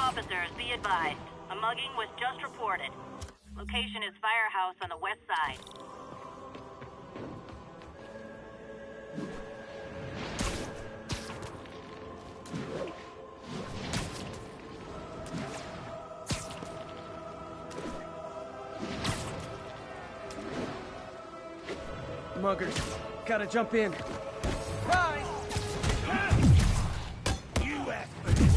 Officers, be advised. A mugging was just reported. Location is Firehouse on the west side. Muggers, gotta jump in. Rise! You asked for this.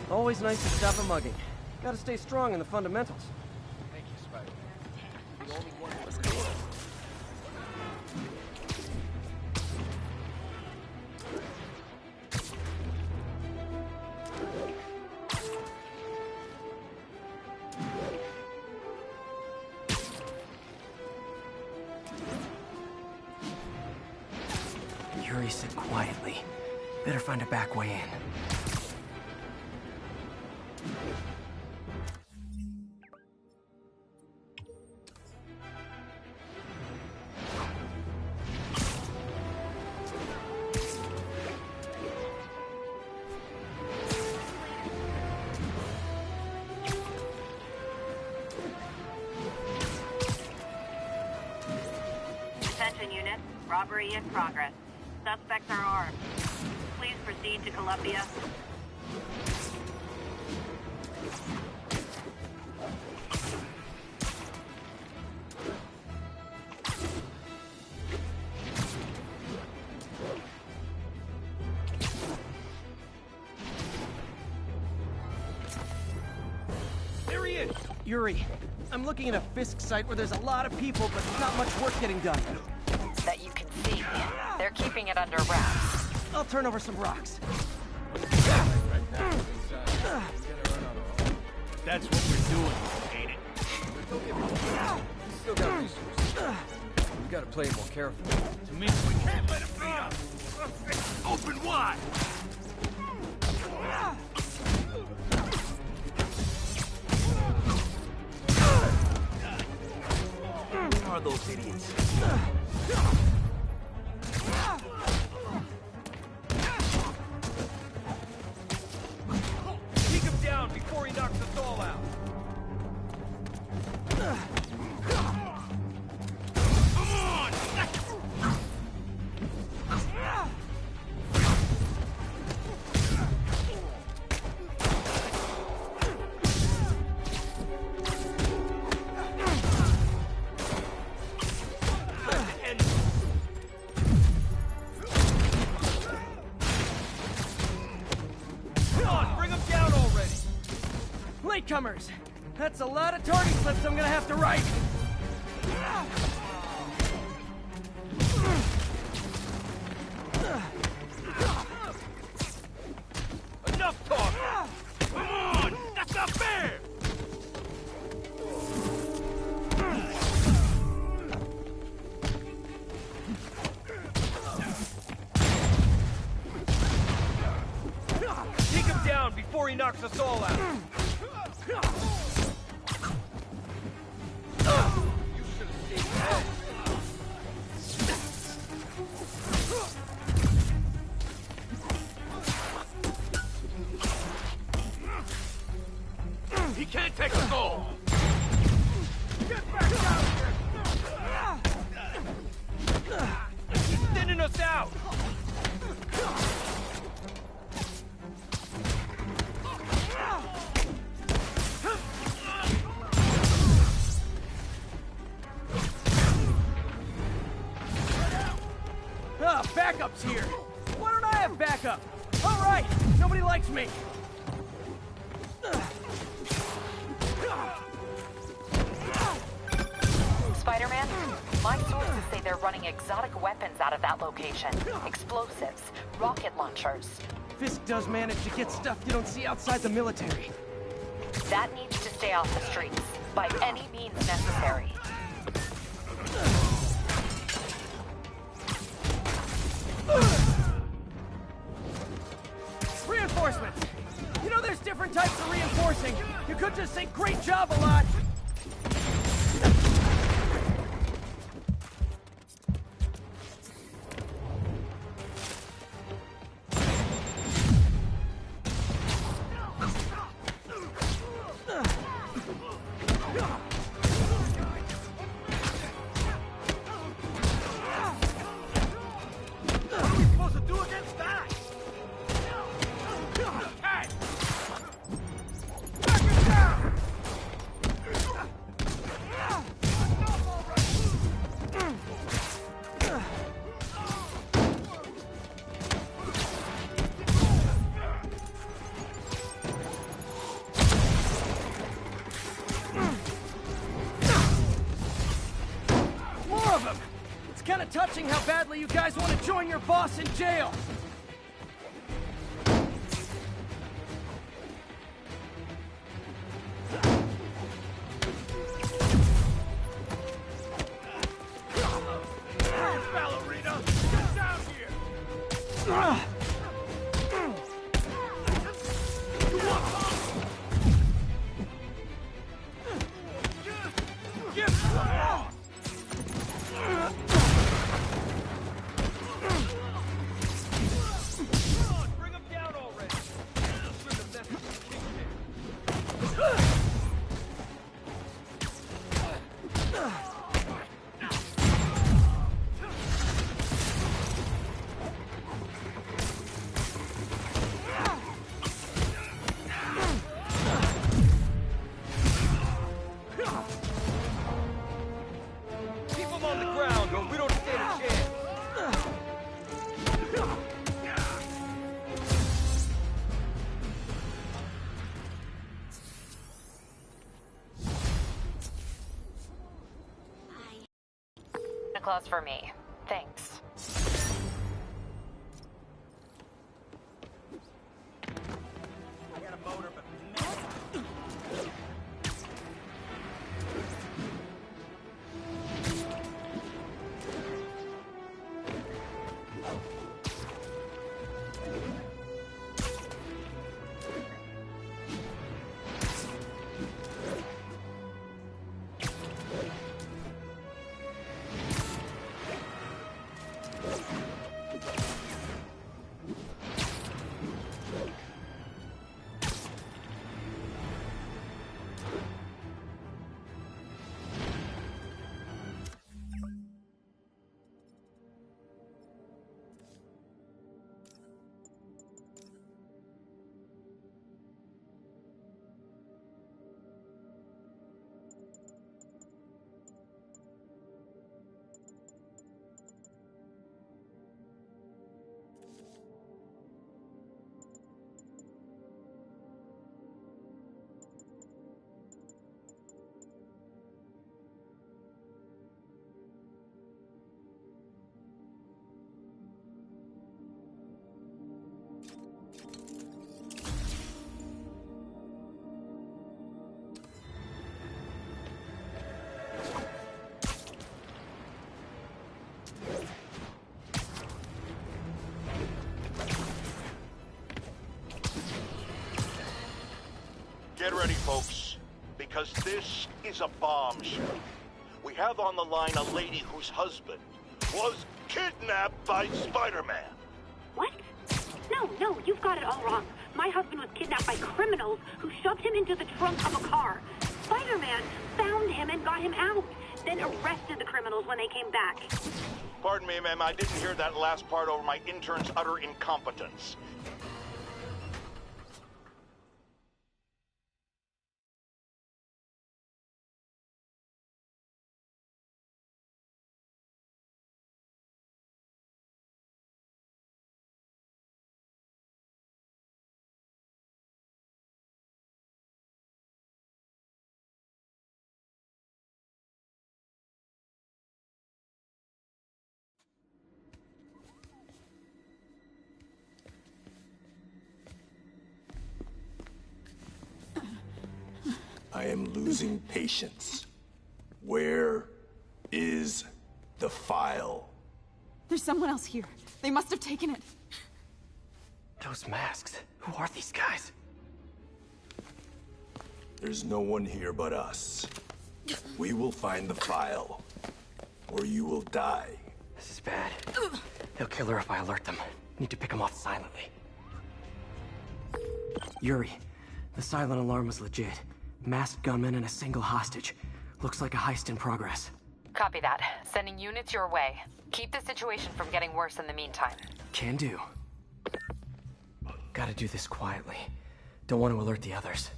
Always nice to stop a mugging. Gotta stay strong in the fundamentals. Thank you, Spider-Man. The only one who was good. Yuri, sit quietly. Better find a back way in. Attention unit, robbery in progress. Suspects are armed. Please proceed to Columbia. There he is! Yuri, I'm looking at a Fisk site where there's a lot of people, but not much work getting done. That you can see. They're keeping it under wraps. I'll turn over some rocks. That's what we're doing, ain't it? Don't get me wrong. We still got resources. We gotta play more carefully. To me, we can't let him beat us! Open wide! Who are those idiots? Take him down before he knocks us all out! Come on! Latecomers! That's a lot of target slips I'm gonna have to write! Enough talk! Come on! That's not fair! Take him down before he knocks us all out! You should have stayed dead. He can't take us all! backups here. Why don't I have backup? All right, nobody likes me. Spider-Man, my sources say they're running exotic weapons out of that location. Explosives, rocket launchers. Fisk does manage to get stuff you don't see outside the military. That needs to stay off the streets, by any means necessary. Reinforcements! You know there's different types of reinforcing. You could just say great job a lot. What are we supposed to do against that? Hey! Back him down! More of them! It's kind of touching how badly you guys want to join your boss in jail. Ballerina! Get down here! Get on! Bring him down already! Bring the message to Kingpin. Keep him on the ground or we don't stand a chance. Santa Claus for me. Thanks. I got a motor, but Get ready, folks, because this is a bombshell. We have on the line a lady whose husband was kidnapped by Spider-Man. What? No, you've got it all wrong. My husband was kidnapped by criminals who shoved him into the trunk of a car. Spider-Man found him and got him out, then arrested the criminals when they came back. Pardon me, ma'am, I didn't hear that last part over my intern's utter incompetence. I'm losing patience. Where is the file? There's someone else here. They must have taken it. Those masks. Who are these guys? There's no one here but us. We will find the file, or you will die. This is bad. They'll kill her if I alert them. Need to pick them off silently. Yuri, the silent alarm was legit. Masked gunmen and a single hostage. Looks like a heist in progress. Copy that. Sending units your way. Keep the situation from getting worse in the meantime. Can do. Gotta do this quietly. Don't want to alert the others.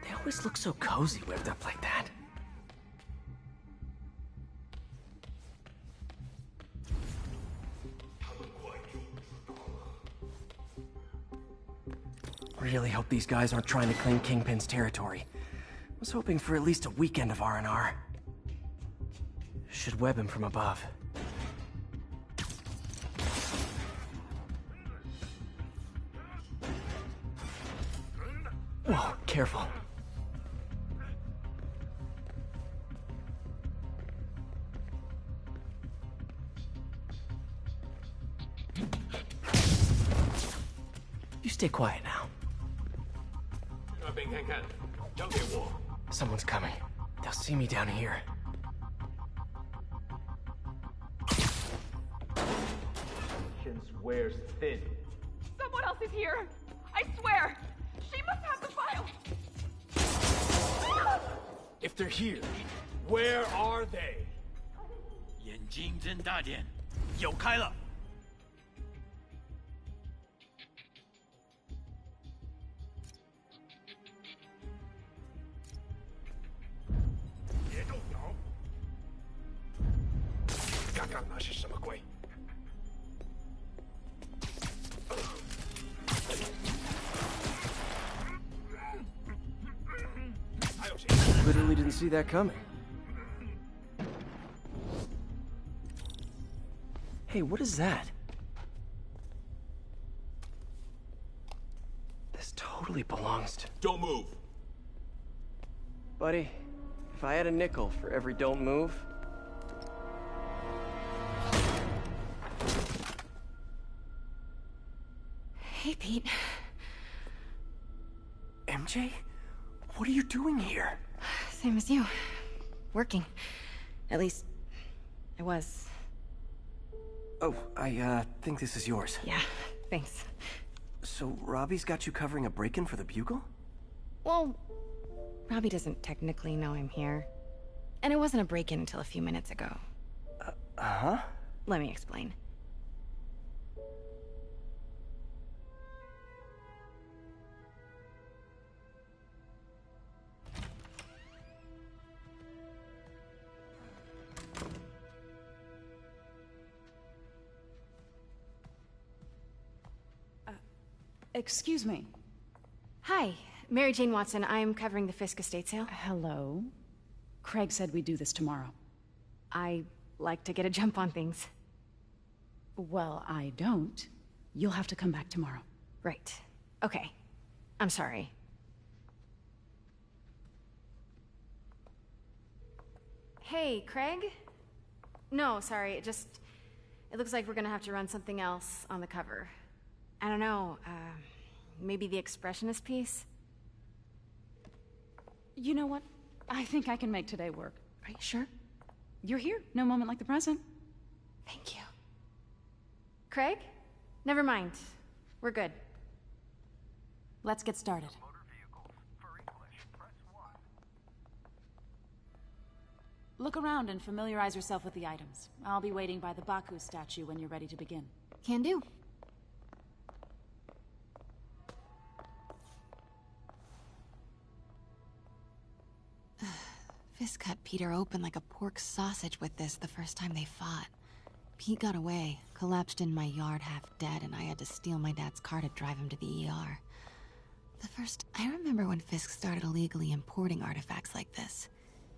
They always look so cozy whipped up like that. Really hope these guys aren't trying to claim Kingpin's territory. Was hoping for at least a weekend of R&R. Should web him from above. Whoa, careful. You stay quiet now. Someone's coming. They'll see me down here. Wears thin. Someone else is here. I swear. She must have the file. If they're here, where are they? 眼睛睁大点，有开了。别动摇！刚刚那是什么鬼？ Literally didn't see that coming. Hey, what is that? This totally belongs to... Don't move! Buddy, if I had a nickel for every don't move... Hey, Pete. MJ? What are you doing here? Same as you. Working. At least, I was. Oh, I think this is yours. Yeah, thanks. So, Robbie's got you covering a break-in for the Bugle? Well, Robbie doesn't technically know I'm here. And it wasn't a break-in until a few minutes ago. Uh-huh? Let me explain. Excuse me. Hi, Mary Jane Watson. I'm covering the Fisk estate sale. Hello. Craig said we'd do this tomorrow. I like to get a jump on things. Well, I don't. You'll have to come back tomorrow. Right. Okay. I'm sorry. Hey, Craig? No, sorry, it looks like we're gonna have to run something else on the cover. I don't know, maybe the expressionist piece? You know what? I think I can make today work. Are you sure? You're here. No moment like the present. Thank you. Craig? Never mind. We're good. Let's get started. Look around and familiarize yourself with the items. I'll be waiting by the Baku statue when you're ready to begin. Can do. Fisk cut Peter open like a pork sausage with this the first time they fought. Pete got away, collapsed in my yard half dead, and I had to steal my dad's car to drive him to the ER. I remember when Fisk started illegally importing artifacts like this.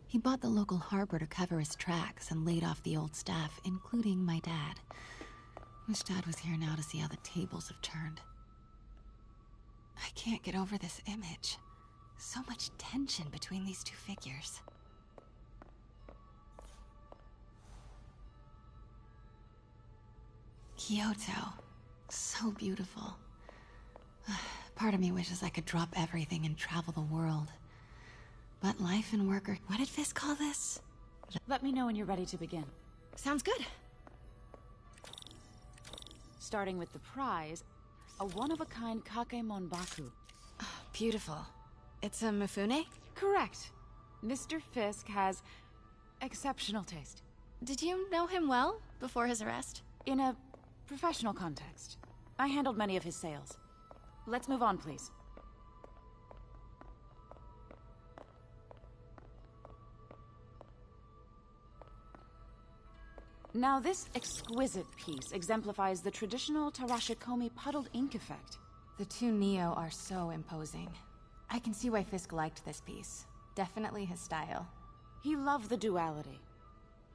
He bought the local harbor to cover his tracks and laid off the old staff, including my dad. Wish Dad was here now to see how the tables have turned. I can't get over this image. So much tension between these two figures. Kyoto. So beautiful. Part of me wishes I could drop everything and travel the world. But life and work are... What did Fisk call this? Let me know when you're ready to begin. Sounds good. Starting with the prize, a one-of-a-kind Kakemon Baku. Beautiful. It's a Mifune? Correct. Mr. Fisk has exceptional taste. Did you know him well before his arrest? In a professional context. I handled many of his sales. Let's move on, please. Now, this exquisite piece exemplifies the traditional Tarashikomi puddled ink effect. The two Neo are so imposing. I can see why Fisk liked this piece. Definitely his style. He loved the duality.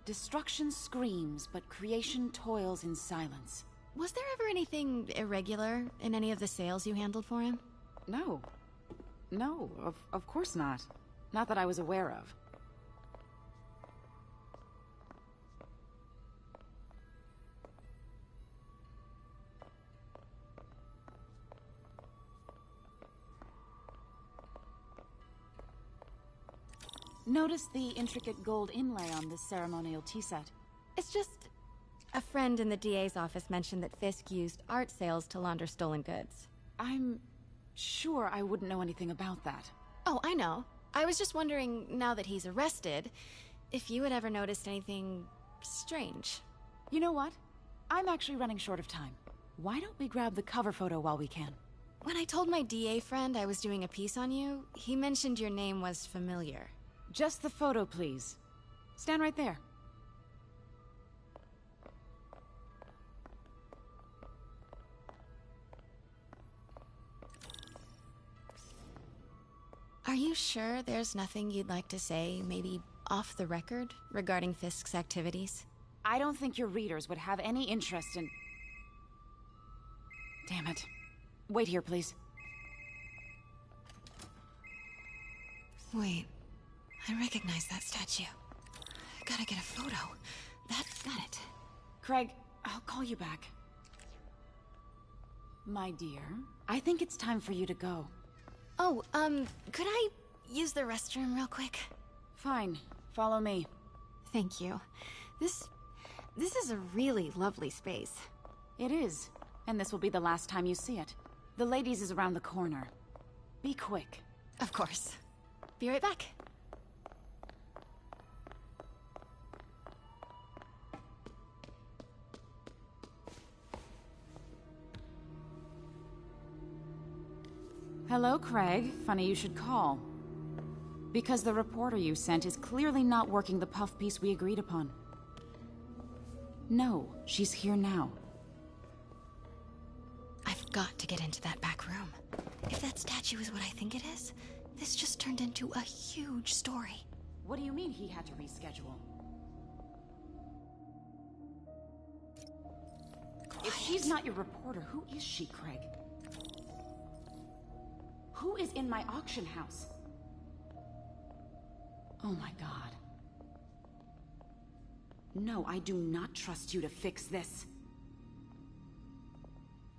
Destruction screams, but creation toils in silence. Was there ever anything irregular in any of the sales you handled for him? No. No, of course not. Not that I was aware of. Notice the intricate gold inlay on this ceremonial tea set. It's just... a friend in the DA's office mentioned that Fisk used art sales to launder stolen goods. I'm sure I wouldn't know anything about that. Oh, I know. I was just wondering, now that he's arrested, if you had ever noticed anything strange. You know what? I'm actually running short of time. Why don't we grab the cover photo while we can? When I told my DA friend I was doing a piece on you, he mentioned your name was familiar. Just the photo, please. Stand right there. Are you sure there's nothing you'd like to say, maybe off the record, regarding Fisk's activities? I don't think your readers would have any interest in... Damn it. Wait here, please. Wait. I recognize that statue. Gotta get a photo. Got it. Craig, I'll call you back. My dear, I think it's time for you to go. Oh, could I use the restroom real quick? Fine. Follow me. Thank you. This is a really lovely space. It is. And this will be the last time you see it. The ladies is around the corner. Be quick. Of course. Be right back. Hello, Craig. Funny you should call. Because the reporter you sent is clearly not working the puff piece we agreed upon. No, she's here now. I've got to get into that back room. If that statue is what I think it is, this just turned into a huge story. What do you mean he had to reschedule? Quiet. If she's not your reporter, who is she, Craig? Who is in my auction house? Oh my god. No, I do not trust you to fix this.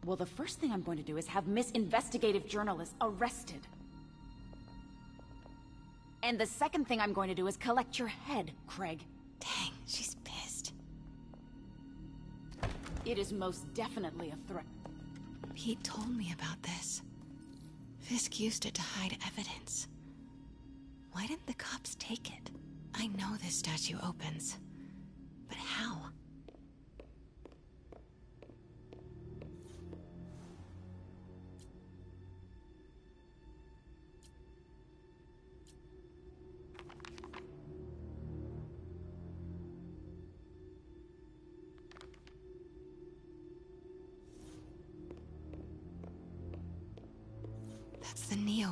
Well, the first thing I'm going to do is have Miss Investigative Journalist arrested. And the second thing I'm going to do is collect your head, Craig. Dang, she's pissed. It is most definitely a threat. Pete told me about this. Fisk used it to hide evidence. Why didn't the cops take it? I know this statue opens. But how?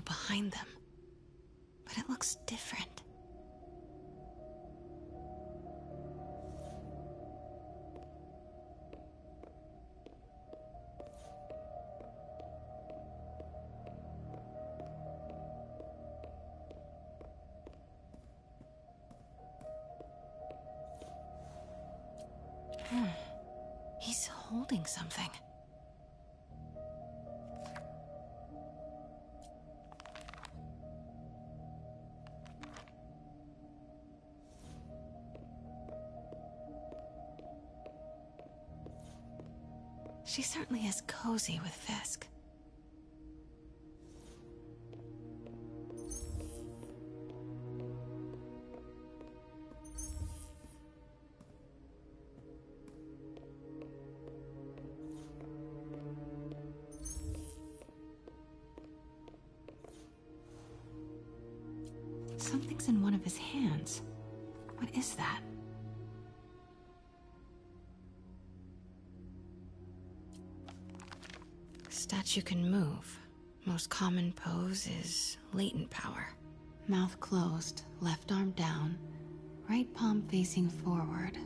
shadow behind them. But it looks different. He's holding something. She certainly is cozy with Fisk. Something's in one of his hands. What is that? Statue can move. Most common pose is latent power. Mouth closed, left arm down, right palm facing forward.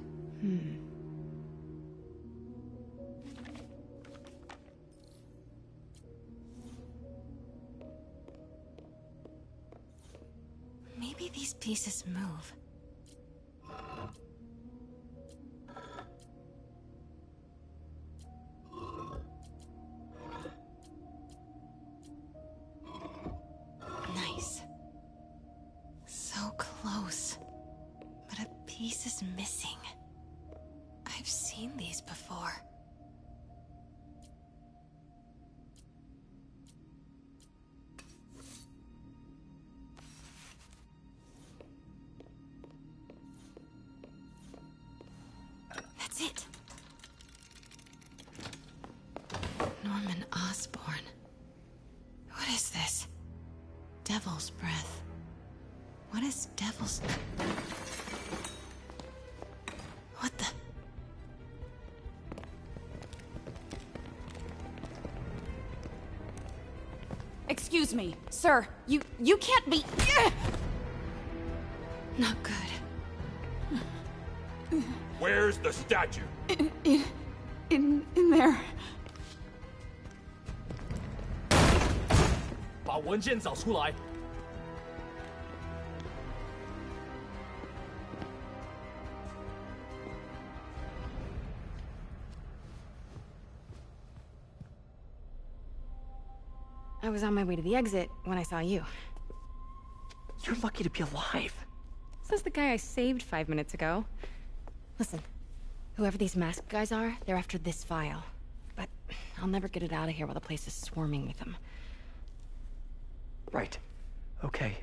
Maybe these pieces move. Nice. So close. But a piece is missing. I've seen these before. That's it. Norman Osborn. What is this? Devil's breath. What is devil's... What the... Excuse me, sir. You can't be... Not good. Where's the statue? In there. 把文件找出来。 I was on my way to the exit when I saw you. You're lucky to be alive. Says the guy I saved 5 minutes ago. Listen, whoever these masked guys are, they're after this file. But I'll never get it out of here while the place is swarming with them. Right. Okay,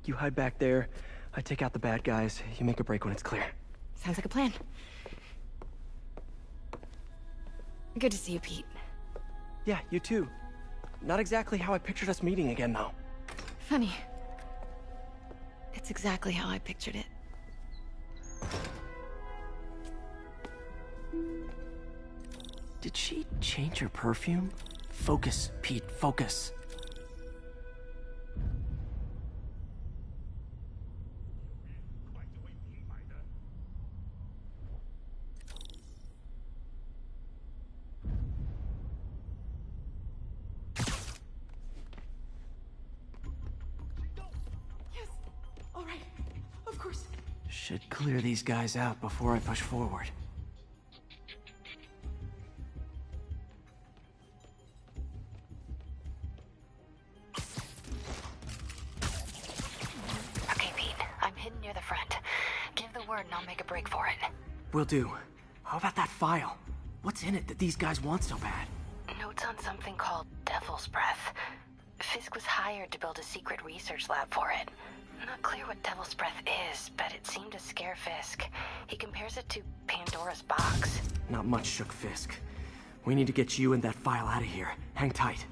you hide back there. I take out the bad guys. You make a break when it's clear. Sounds like a plan. Good to see you, Pete. Yeah, you too. Not exactly how I pictured us meeting again, though. Funny. It's exactly how I pictured it. Did she change her perfume? Focus, Pete, focus. Should clear these guys out before I push forward. Okay, Pete. I'm hidden near the front. Give the word and I'll make a break for it. Will do. How about that file? What's in it that these guys want so bad? Notes on something called Devil's Breath. Fisk was hired to build a secret research lab for it. Not clear what Devil's Breath is, but it seemed to scare Fisk. He compares it to Pandora's box. Not much shook Fisk. We need to get you and that file out of here. Hang tight.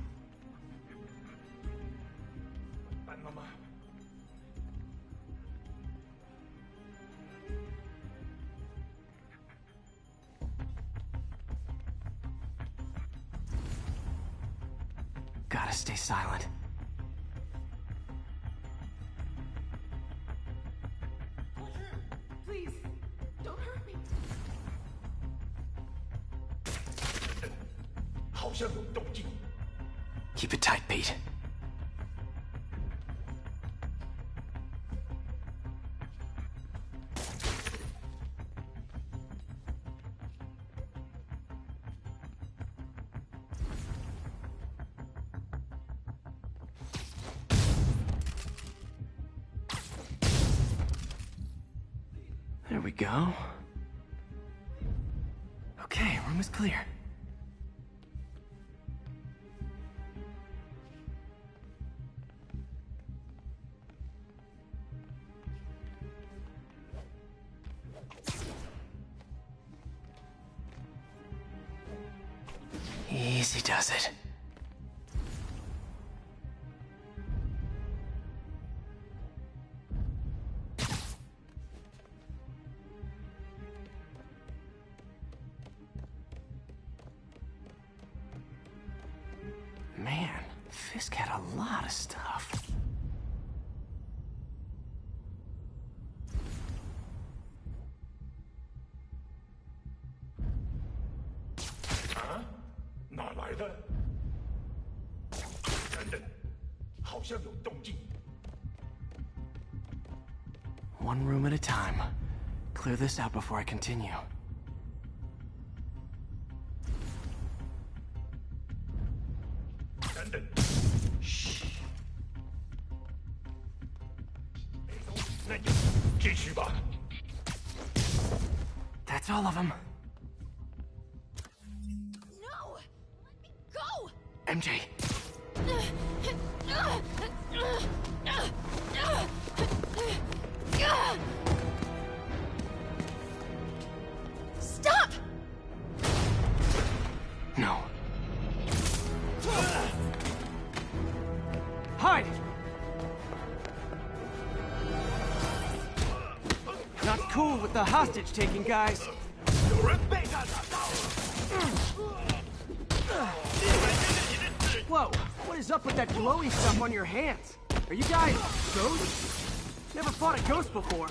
Gotta stay silent. 好像有动静。 Keep it tight, Pete. There we go. Okay, room is clear. Easy does it. Man, Fisk had a lot of stuff. Huh? 哪来的？等等，好像有动静。 One room at a time. Clear this out before I continue. Shh. 那就继续吧。 That's all of them. No! Let me go! MJ. Stop! No. Hide! Not cool with the hostage taking, guys. 有人被他打到了。 Whoa, what is up with that glowy stuff on your hands? Are you guys ghosts? Never fought a ghost before.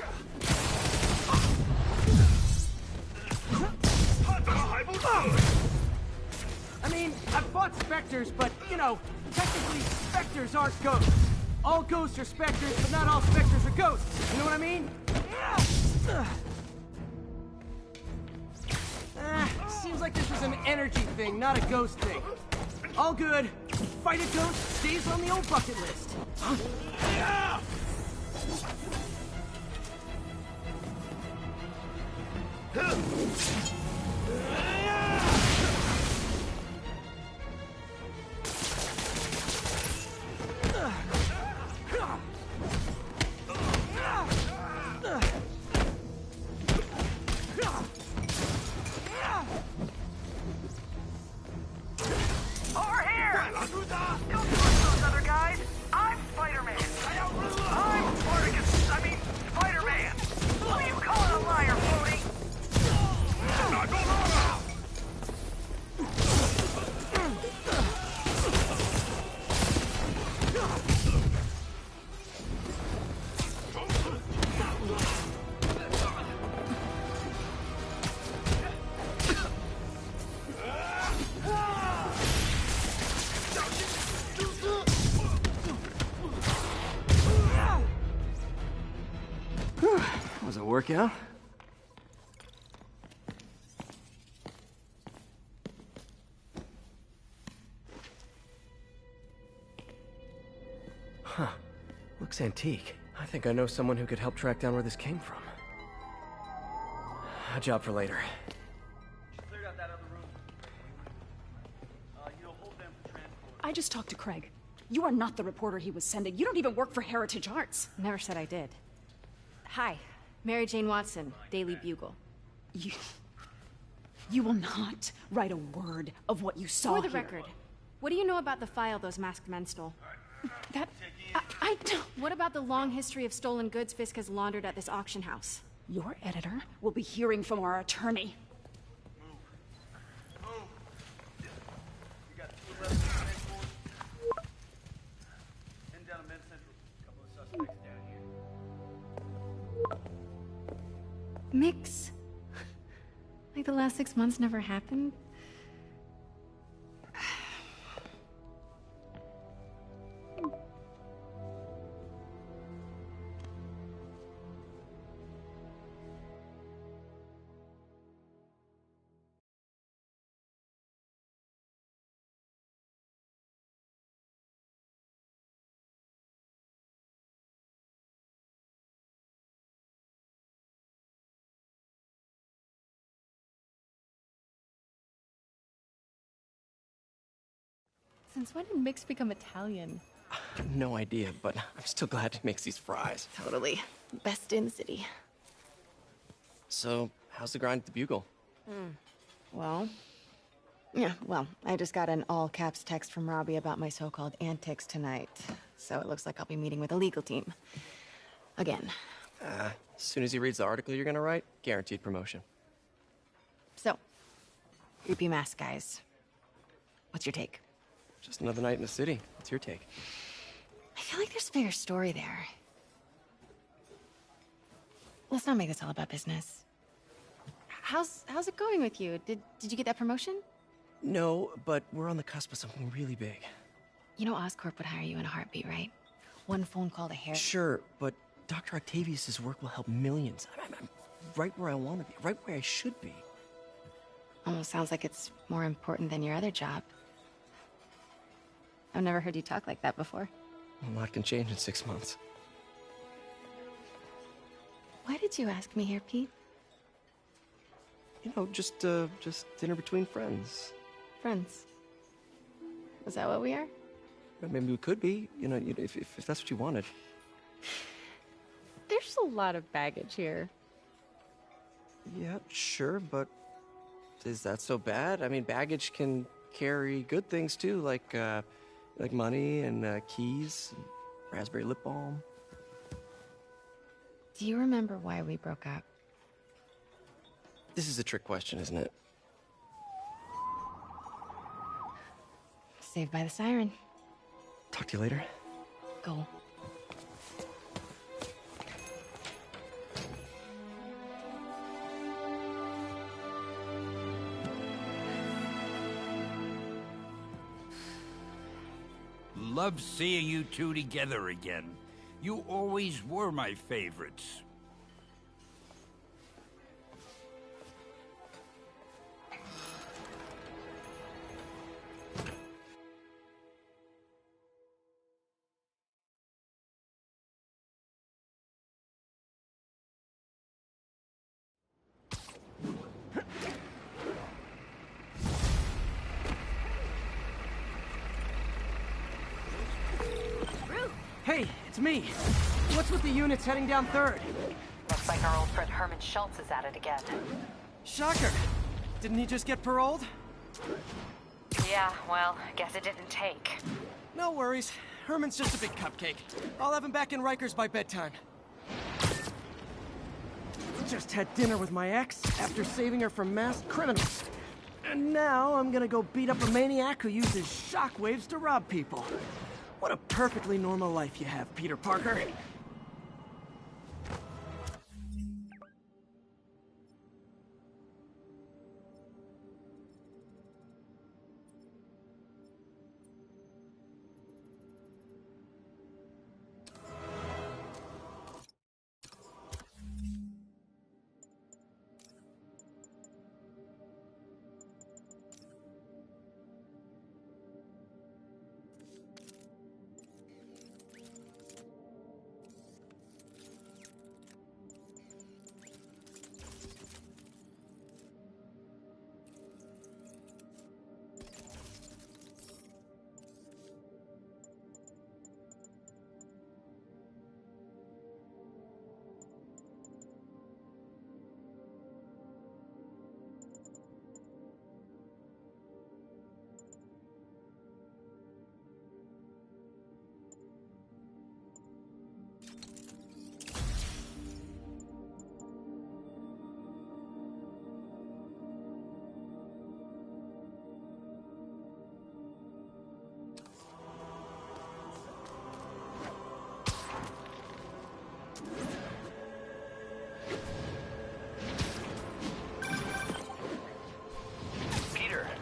他怎么还不死？ I mean, I've fought specters, but, you know, technically specters aren't ghosts. All ghosts are specters, but not all specters are ghosts. You know what I mean? Seems like this was an energy thing, not a ghost thing. All good. Fight a ghost stays on the old bucket list. Over here! Don't trust those other guys. I'm Spider-Man. I'm Spartacus. I mean, Spider-Man. Who are you calling a liar, Bodhi? Was it a workout? Huh. Looks antique. I think I know someone who could help track down where this came from. A job for later. Cleared out that other room. You'll hold them for transport. I just talked to Craig. You are not the reporter he was sending. You don't even work for Heritage Arts. Never said I did. Hi, Mary Jane Watson, Daily Bugle. You will not write a word of what you saw For the here. record, what do you know about the file those masked men stole? I don't... What about the long history of stolen goods Fisk has laundered at this auction house? Your editor will be hearing from our attorney. You got 2 left transport. Heading down to Men's Central. A couple of suspects down here. Mix? Like the last 6 months never happened? Since when did Mix become Italian? No idea, but I'm still glad he makes these fries. Totally. Best in the city. So, how's the grind at the Bugle? Well, I just got an all-caps text from Robbie about my so-called antics tonight. So it looks like I'll be meeting with the legal team. Again. As soon as he reads the article you're gonna write, guaranteed promotion. So, creepy mask guys. What's your take? Just another night in the city. What's your take? I feel like there's a bigger story there. Let's not make this all about business. How's it going with you? Did you get that promotion? No, but we're on the cusp of something really big. You know Oscorp would hire you in a heartbeat, right? One phone call to Harry. Sure, but Dr. Octavius' work will help millions. I'm right where I want to be, right where I should be. Almost sounds like it's more important than your other job. I've never heard you talk like that before. A lot can change in 6 months. Why did you ask me here, Pete? You know, just dinner between friends. Friends. Is that what we are? Maybe we could be, you know, if that's what you wanted. There's a lot of baggage here. Yeah, sure, but is that so bad? I mean, baggage can carry good things too, like money and keys, and raspberry lip balm. Do you remember why we broke up? This is a trick question, isn't it? Saved by the siren. Talk to you later. Go. Love seeing you two together again. You always were my favorites. Hey, it's me. What's with the units heading down 3rd? Looks like our old friend Herman Schultz is at it again. Shocker. Didn't he just get paroled? Yeah, well, guess it didn't take. No worries. Herman's just a big cupcake. I'll have him back in Rikers by bedtime. Just had dinner with my ex after saving her from masked criminals. And now I'm gonna go beat up a maniac who uses shockwaves to rob people. What a perfectly normal life you have, Peter Parker.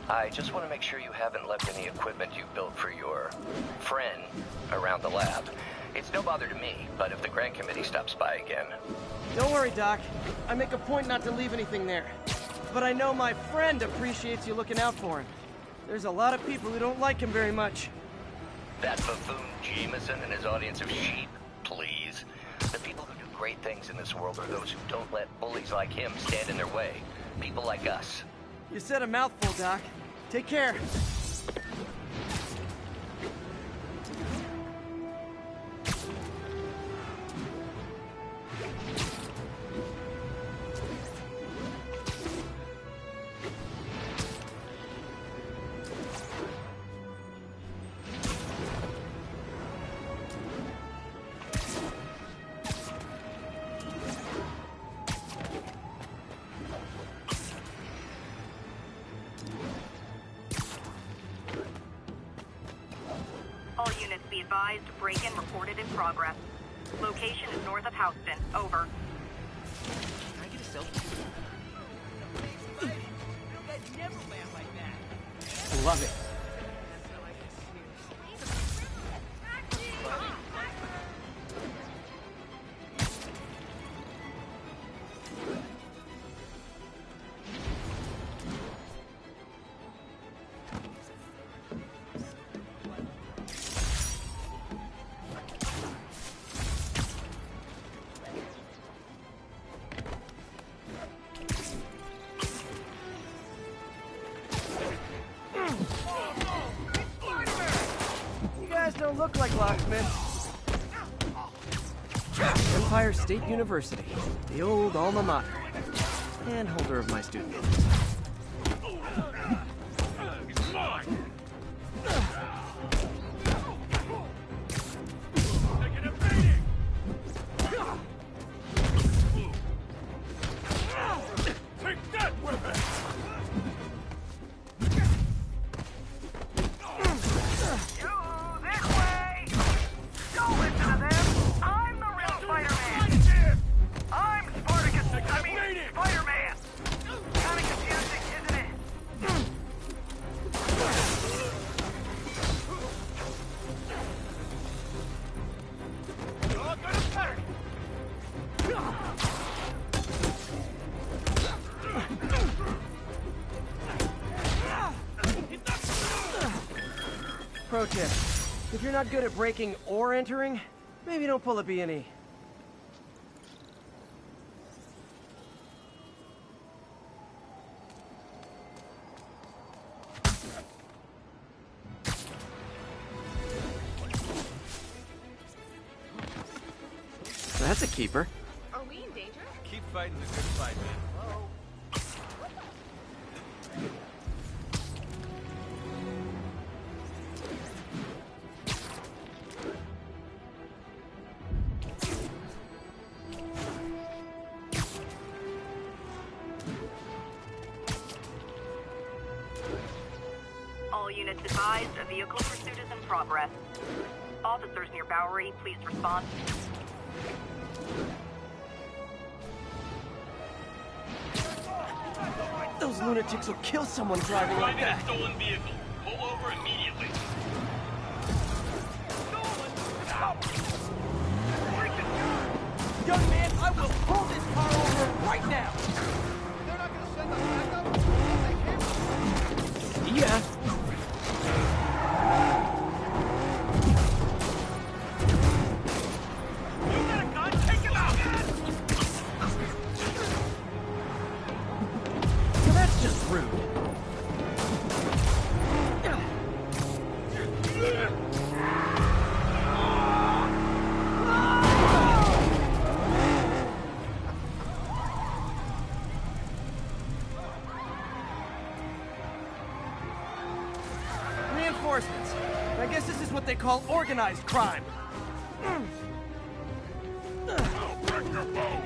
I just want to make sure you haven't left any equipment you built for your friend around the lab. It's no bother to me, but if the grant committee stops by again... Don't worry, Doc. I make a point not to leave anything there. But I know my friend appreciates you looking out for him. There's a lot of people who don't like him very much. That buffoon Jameson and his audience of sheep? Please. The people who do great things in this world are those who don't let bullies like him stand in their way. People like us. You said a mouthful, Doc. Take care. advised, break-in reported in progress. Location is north of Houston. Over. Can I get a selfie? Love it. Don't look like locksmiths. Empire State University, the old alma mater, and holder of my student loans. Take that weapon! Pro tip, if you're not good at breaking or entering, maybe don't pull a B&E. That's a keeper. Are we in danger? Keep fighting the good fight, man. All units advised, a vehicle pursuit is in progress. Officers near Bowery, please respond. Those lunatics will kill someone driving like that. Stolen vehicle. Pull over immediately. Young man, I will pull this car over right now. They're not gonna send us back up? Yeah. You got a gun? Take him out! So that's just rude. Reinforcements. I guess this is what they call organized crime. Break your bow!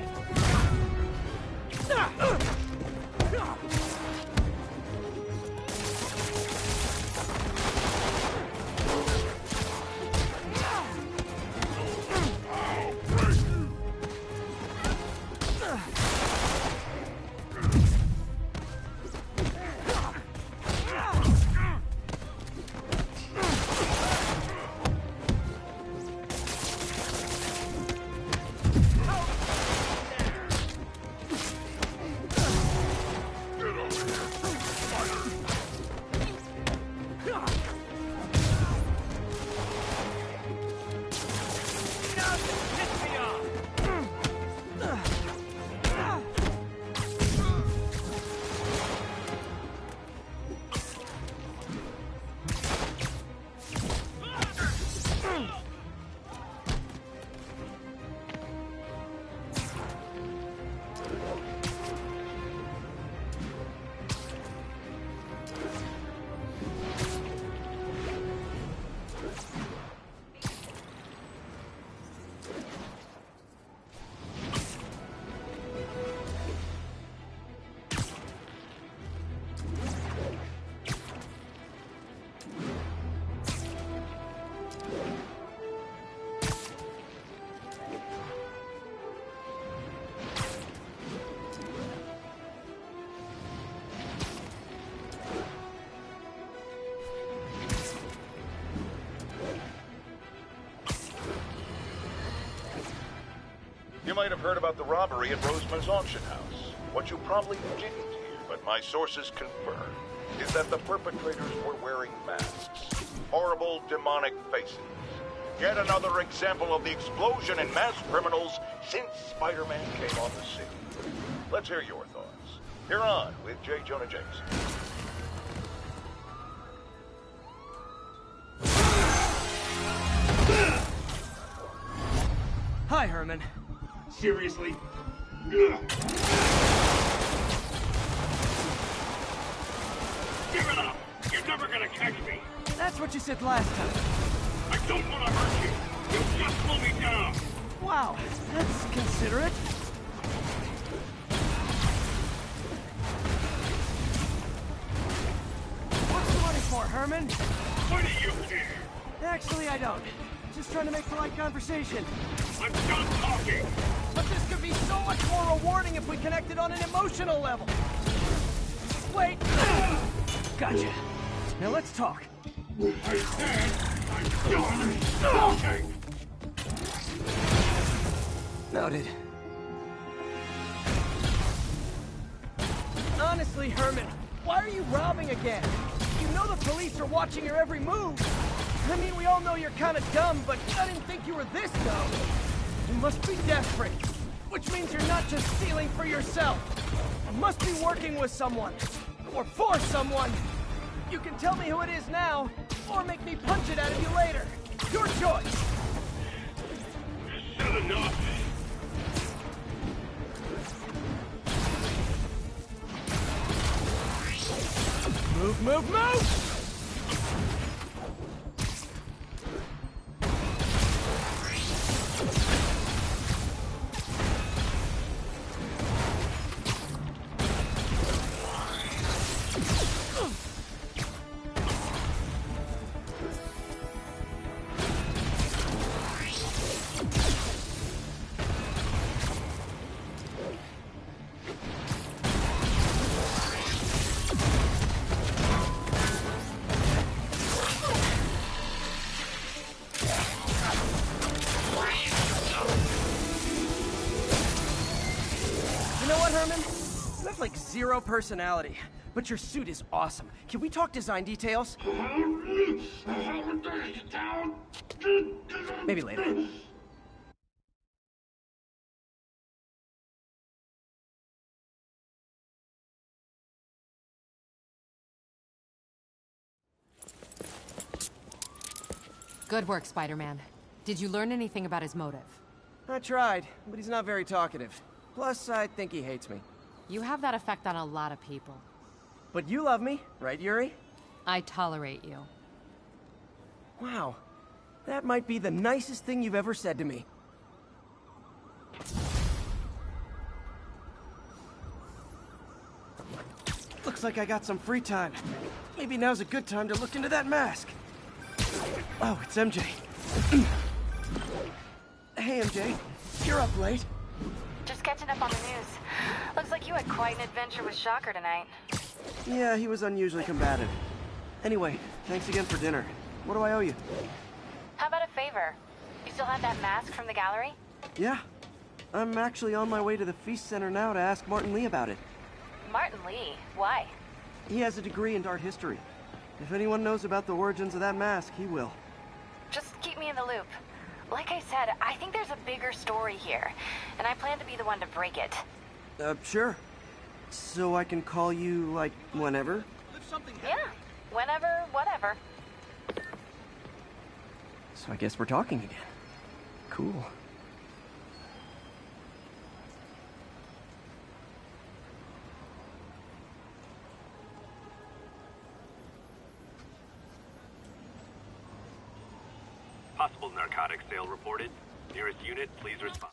You might have heard about the robbery at Roseman's auction house. What you probably didn't hear, but my sources confirm, is that the perpetrators were wearing masks. Horrible, demonic faces. Yet another example of the explosion in mass criminals since Spider-Man came on the scene. Let's hear your thoughts. Here on with J. Jonah Jameson. Hi, Herman. Seriously? Give it up! You're never gonna catch me! That's what you said last time. I don't want to hurt you! You just slow me down! Wow, that's considerate. What's the money for, Herman? Why do you care? Actually, I don't. Just trying to make polite conversation. I'm done talking! But this could be so much more rewarding if we connected on an emotional level. Wait! Gotcha. Now let's talk. I said I'm done talking! Noted. Honestly, Herman, why are you robbing again? You know the police are watching your every move. I mean, we all know you're kind of dumb, but I didn't think you were this dumb. You must be desperate, which means you're not just stealing for yourself. You must be working with someone, or for someone. You can tell me who it is now, or make me punch it out of you later. Your choice. Said enough. Move, move, move! Like zero personality, but your suit is awesome. Can we talk design details? Maybe later. Good work, Spider-Man. Did you learn anything about his motive? I tried, but he's not very talkative. Plus, I think he hates me. You have that effect on a lot of people. But you love me, right, Yuri? I tolerate you. Wow. That might be the nicest thing you've ever said to me. Looks like I got some free time. Maybe now's a good time to look into that mask. Oh, it's MJ. Hey, MJ. You're up late. Just catching up on the news. Looks like you had quite an adventure with Shocker tonight. Yeah, he was unusually combative. Anyway, thanks again for dinner. What do I owe you? How about a favor? You still have that mask from the gallery? Yeah. I'm actually on my way to the Feast Center now to ask Martin Lee about it. Martin Lee? Why? He has a degree in art history. If anyone knows about the origins of that mask, he will. Just keep me in the loop. Like I said, I think there's a bigger story here, and I plan to be the one to break it. Sure. So I can call you, like, whenever? Yeah, whenever, whatever. So I guess we're talking again. Cool. Possible narcotics sale reported. Nearest unit, please respond.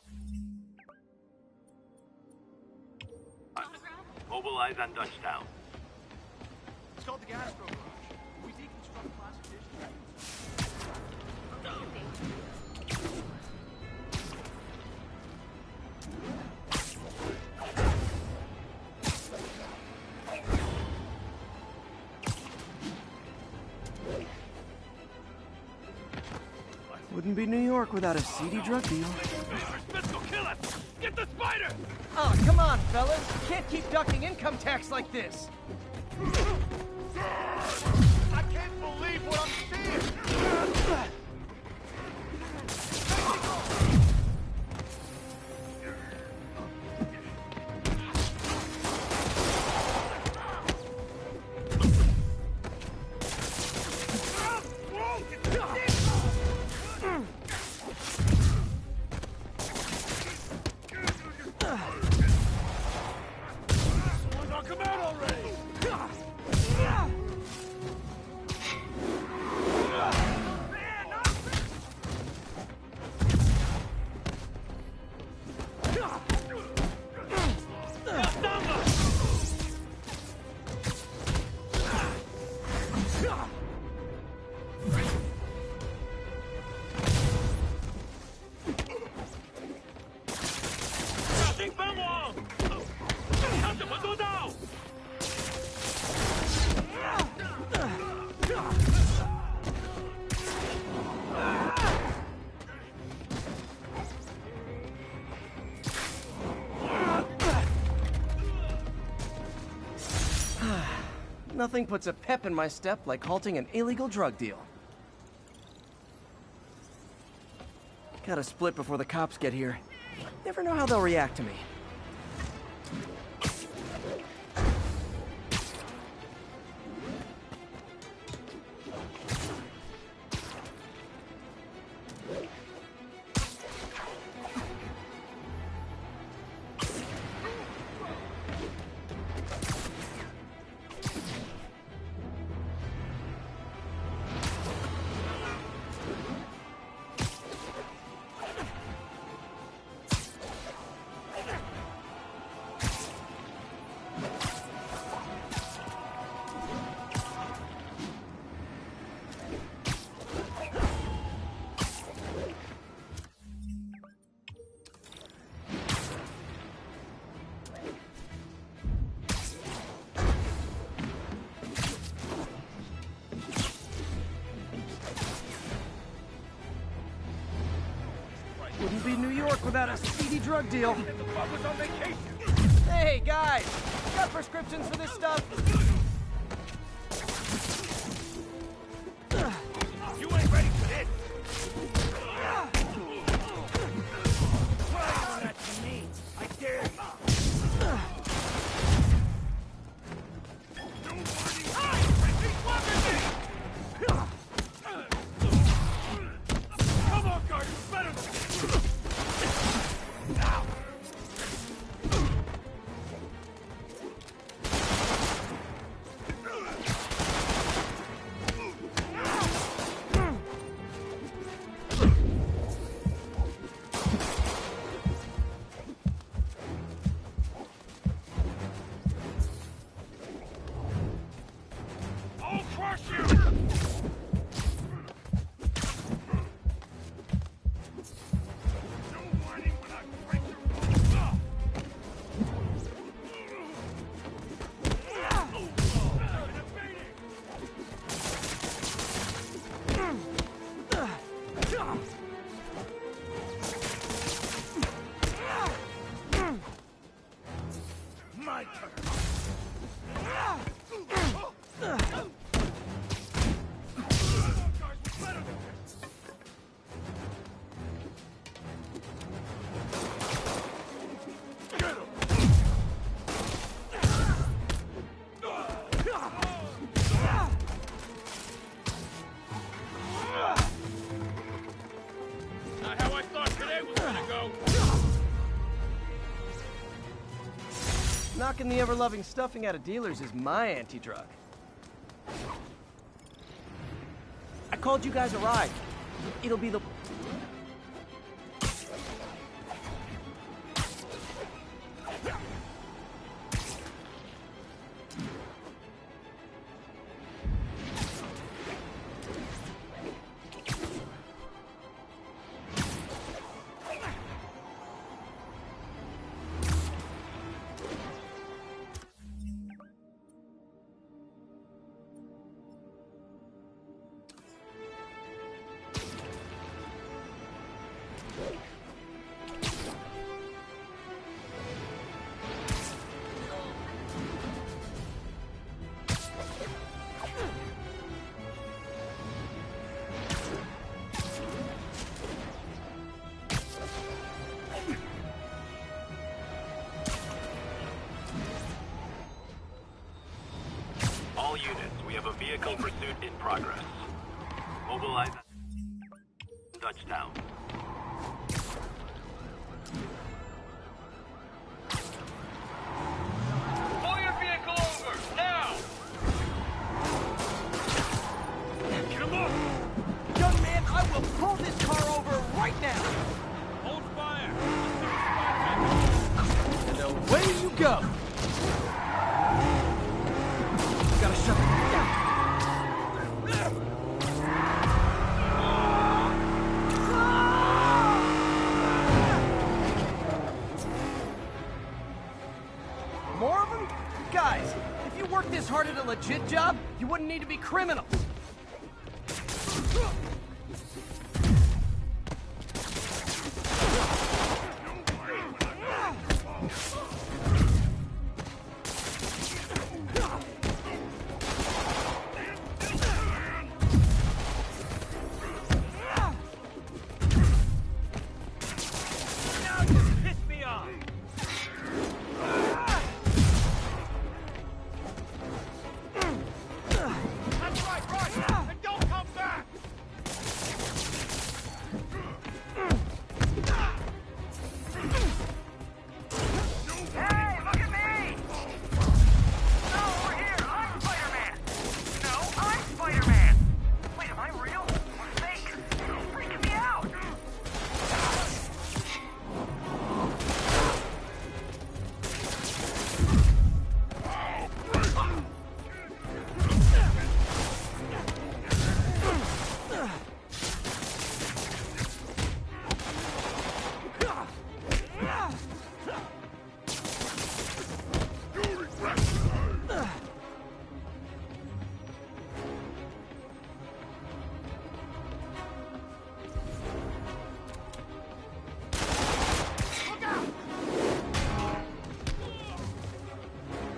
Mobilize on Dutchtown. It's called the Gastro Garage. We deconstruct plastic dishes. Wouldn't be New York without a seedy drug deal. Mr. Smith, go kill us! Spider! Oh, come on, fellas. You can't keep ducking income tax like this. I can't believe what I'm seeing! Come out already! Nothing puts a pep in my step like halting an illegal drug deal. Gotta split before the cops get here. Never know how they'll react to me. Wouldn't be New York without a speedy drug deal. Hey, guys! Got prescriptions for this stuff? You ain't ready for this! Try that to me! I dare you! Come on, guard! It's better than I'll crush you! My turn. Not how I thought today was gonna go. Knocking the ever-loving stuffing out of dealers is my anti-drug. I called you guys a ride. It'll be the... pursuit in progress. Mobilize touchdown. Pull your vehicle over, now! Get him up! Young man, I will pull this car over right now! Hold fire! And away you go! Gotta shut them down. More of them? Guys, if you worked this hard at a legit job, you wouldn't need to be criminals.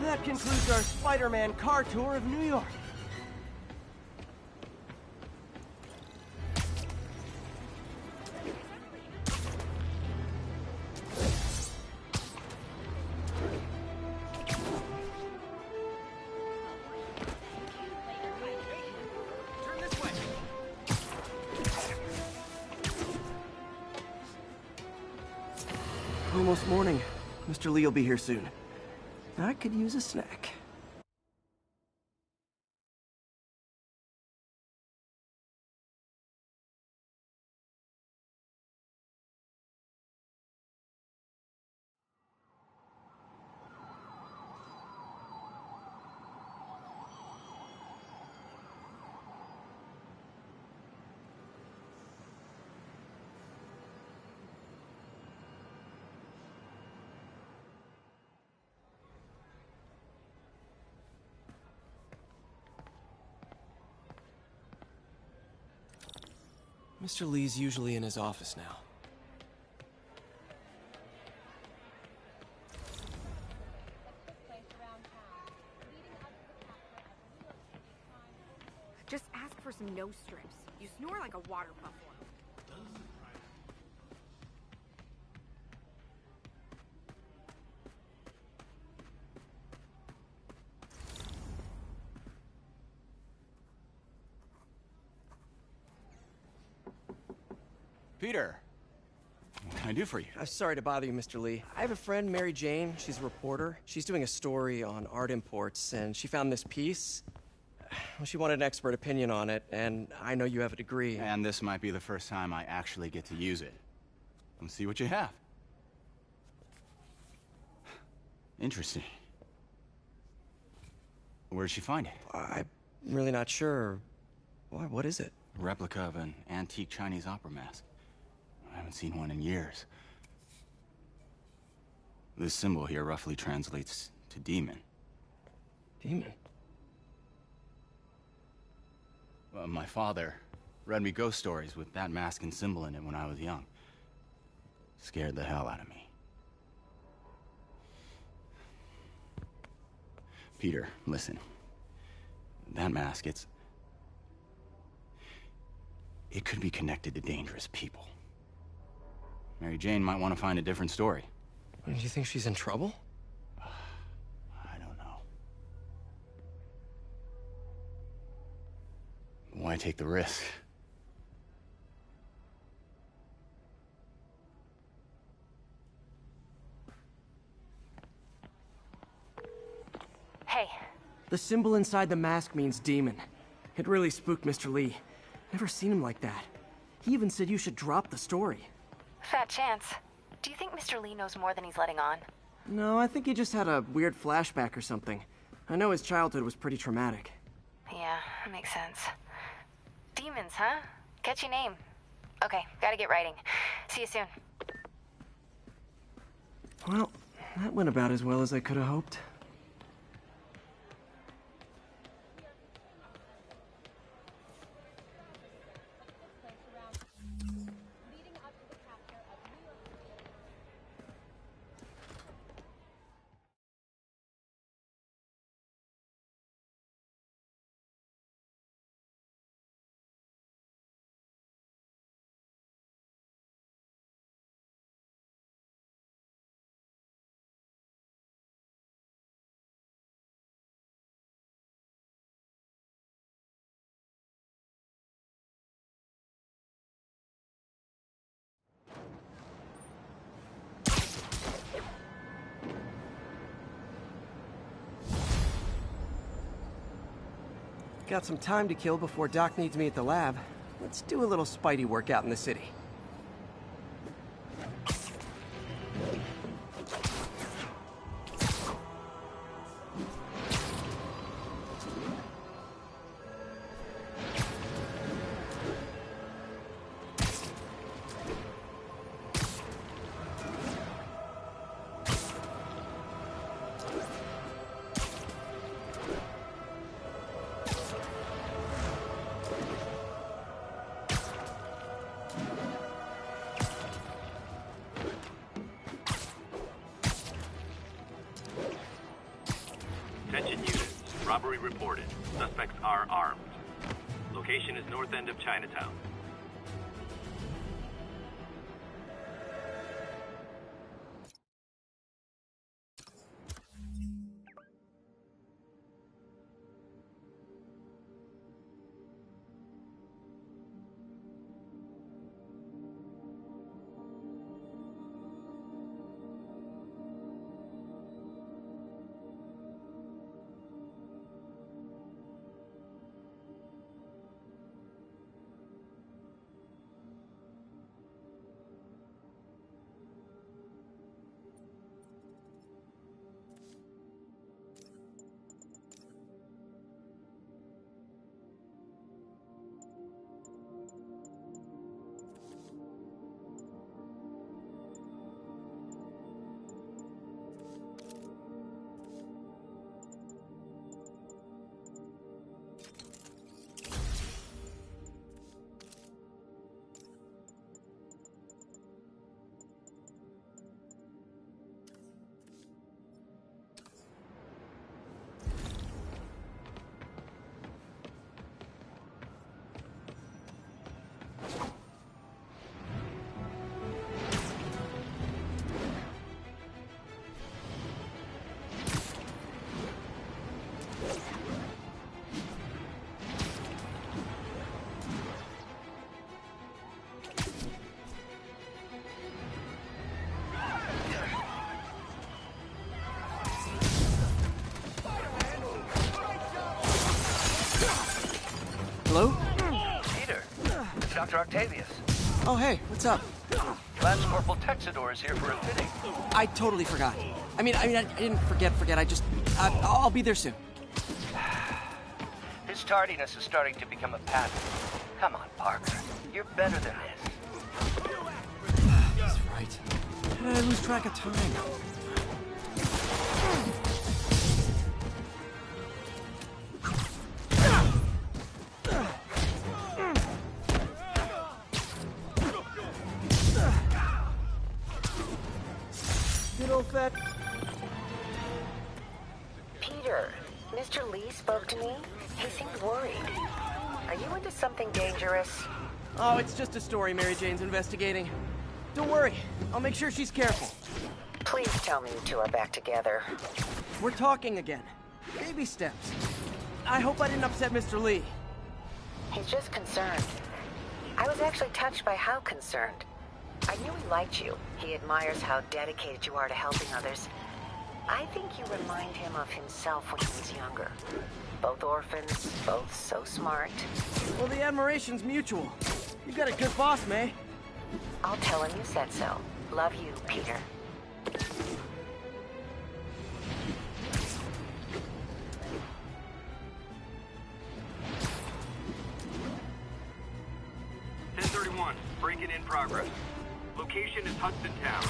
That concludes our Spider-Man car tour of New York. Almost morning. Mr. Lee will be here soon. I could use a snack. Mr. Lee's usually in his office now. Just ask for some nose strips. You snore like a water buffalo. Peter, what can I do for you? Sorry to bother you, Mr. Lee. I have a friend, Mary Jane. She's a reporter. She's doing a story on art imports, and she found this piece. Well, she wanted an expert opinion on it, and I know you have a degree. And this might be the first time I actually get to use it. Let's see what you have. Interesting. Where did she find it? I'm really not sure. What is it? A replica of an antique Chinese opera mask. I haven't seen one in years. This symbol here roughly translates to demon. Demon? Well, my father read me ghost stories with that mask and symbol in it when I was young. Scared the hell out of me. Peter, listen. That mask, it could be connected to dangerous people. Mary Jane might want to find a different story. Do you think she's in trouble? I don't know. why take the risk? Hey. The symbol inside the mask means demon. It really spooked Mr. Lee. Never seen him like that. He even said you should drop the story. Fat chance. Do you think Mr. Lee knows more than he's letting on? No, I think he just had a weird flashback or something. I know his childhood was pretty traumatic. Yeah, that makes sense. Demons, huh? Catchy name. Okay, gotta get writing. See you soon. Well, that went about as well as I could have hoped. Got some time to kill before Doc needs me at the lab. Let's do a little Spidey workout in the city. Attention units. Robbery reported. Suspects are armed. Location is north end of Chinatown. Hello? Peter, it's Dr. Octavius. Oh, hey, what's up? Lance Corporal Texador is here for a fitting. I totally forgot. I didn't forget. I'll be there soon. His tardiness is starting to become a pattern. Come on, Parker. You're better than this. That's right. How did I lose track of time? Good old fat... Peter, Mr. Lee spoke to me. He seemed worried. Are you into something dangerous? Oh, it's just a story Mary Jane's investigating. Don't worry, I'll make sure she's careful. Please tell me you two are back together. We're talking again. Baby steps. I hope I didn't upset Mr. Lee. He's just concerned. I was actually touched by how concerned. I knew he liked you. He admires how dedicated you are to helping others. I think you remind him of himself when he was younger. Both orphans, both so smart. Well, the admiration's mutual. You got a good boss, May. I'll tell him you said so. Love you, Peter. Break-in in progress. Location is Hudson Town.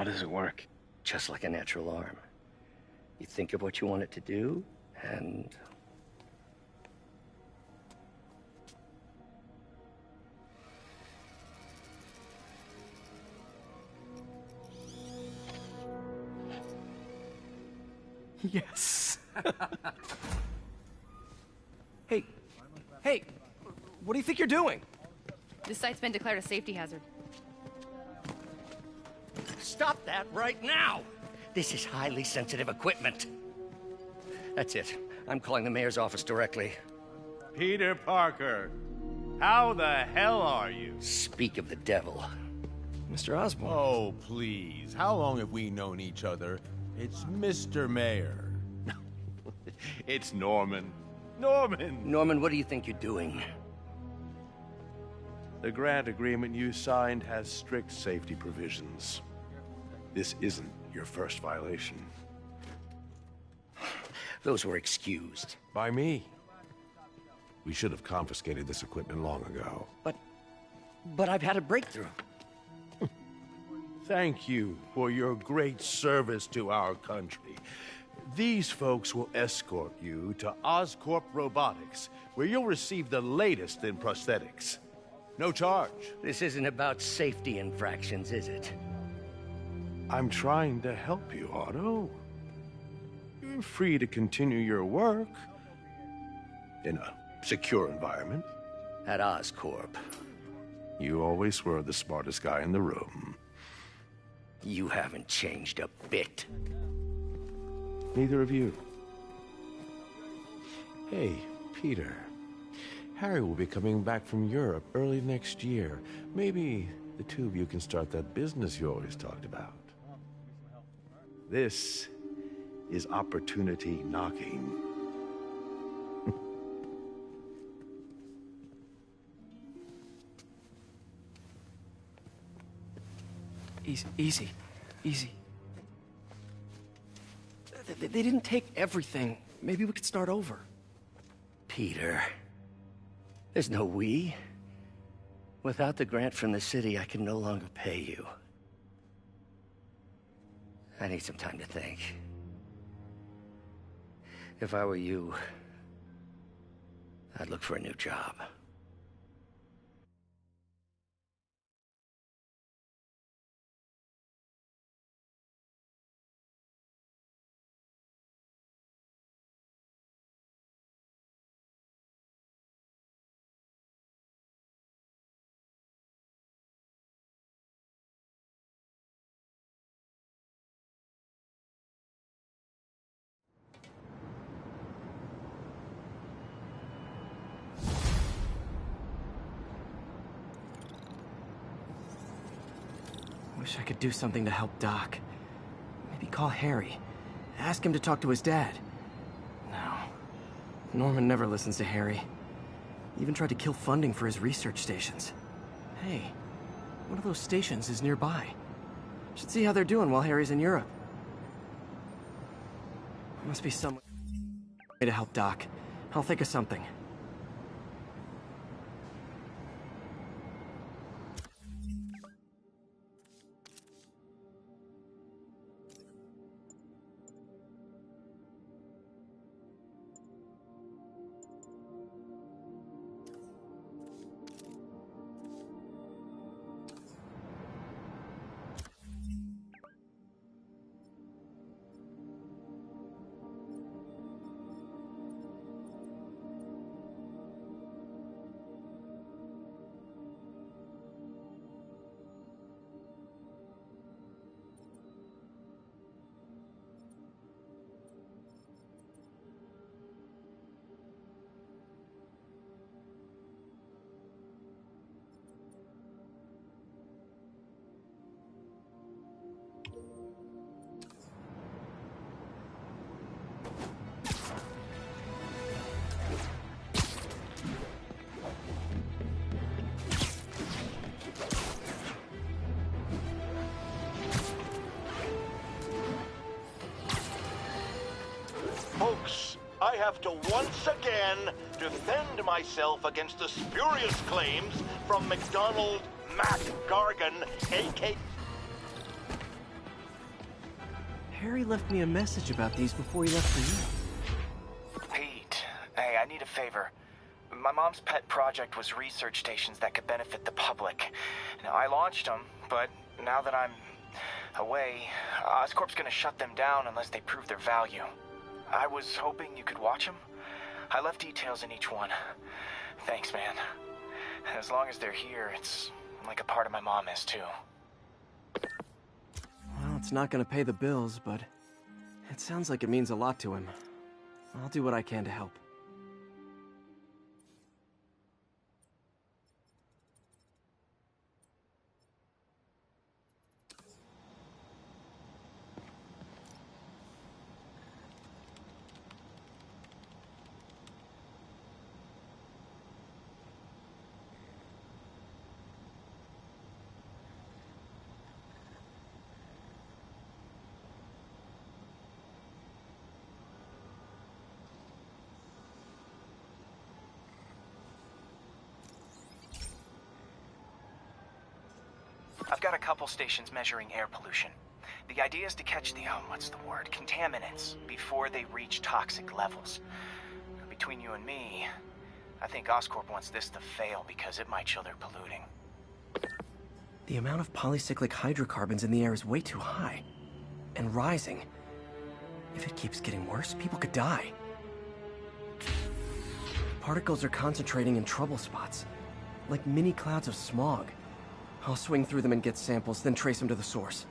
How does it work? Just like a natural arm. You think of what you want it to do, and... Yes. Hey, what do you think you're doing? This site's been declared a safety hazard. Stop that right now! This is highly sensitive equipment. That's it. I'm calling the mayor's office directly. Peter Parker, how the hell are you? Speak of the devil. Mr. Osborn. Oh, please. How long have we known each other? It's Mr. Mayor. It's Norman. Norman, what do you think you're doing? The grant agreement you signed has strict safety provisions. This isn't your first violation. Those were excused. By me. We should have confiscated this equipment long ago. But I've had a breakthrough. Thank you for your great service to our country. These folks will escort you to Oscorp Robotics, where you'll receive the latest in prosthetics. No charge. This isn't about safety infractions, is it? I'm trying to help you, Otto. You're free to continue your work in a secure environment. at Oscorp. You always were the smartest guy in the room. You haven't changed a bit. Neither of you. Hey, Peter. Harry will be coming back from Europe early next year. Maybe the two of you can start that business you always talked about. This is opportunity knocking. Easy. They didn't take everything. Maybe we could start over. Peter, there's no we. Without the grant from the city, I can no longer pay you. I need some time to think. If I were you, I'd look for a new job. Wish I could do something to help Doc. Maybe call Harry. Ask him to talk to his dad. No. Norman never listens to Harry. He even tried to kill funding for his research stations. Hey, one of those stations is nearby. Should see how they're doing while Harry's in Europe. There must be some way to help Doc. I'll think of something. Folks, I have to once again defend myself against the spurious claims from McDonald Mac Gargan, a.k.a. Harry left me a message about these before he left for you. Pete, hey, I need a favor. My mom's pet project was research stations that could benefit the public. Now, I launched them, but now that I'm away, Oscorp's gonna shut them down unless they prove their value. I was hoping you could watch them. I left details in each one. Thanks, man. As long as they're here, it's like a part of my mom is, too. Well, it's not gonna pay the bills, but it sounds like it means a lot to him. I'll do what I can to help. I've got a couple stations measuring air pollution. The idea is to catch the, contaminants before they reach toxic levels. Between you and me, I think Oscorp wants this to fail because it might show they're polluting. The amount of polycyclic hydrocarbons in the air is way too high. And rising. If it keeps getting worse, people could die. Particles are concentrating in trouble spots. like mini clouds of smog. I'll swing through them and get samples, then trace them to the source.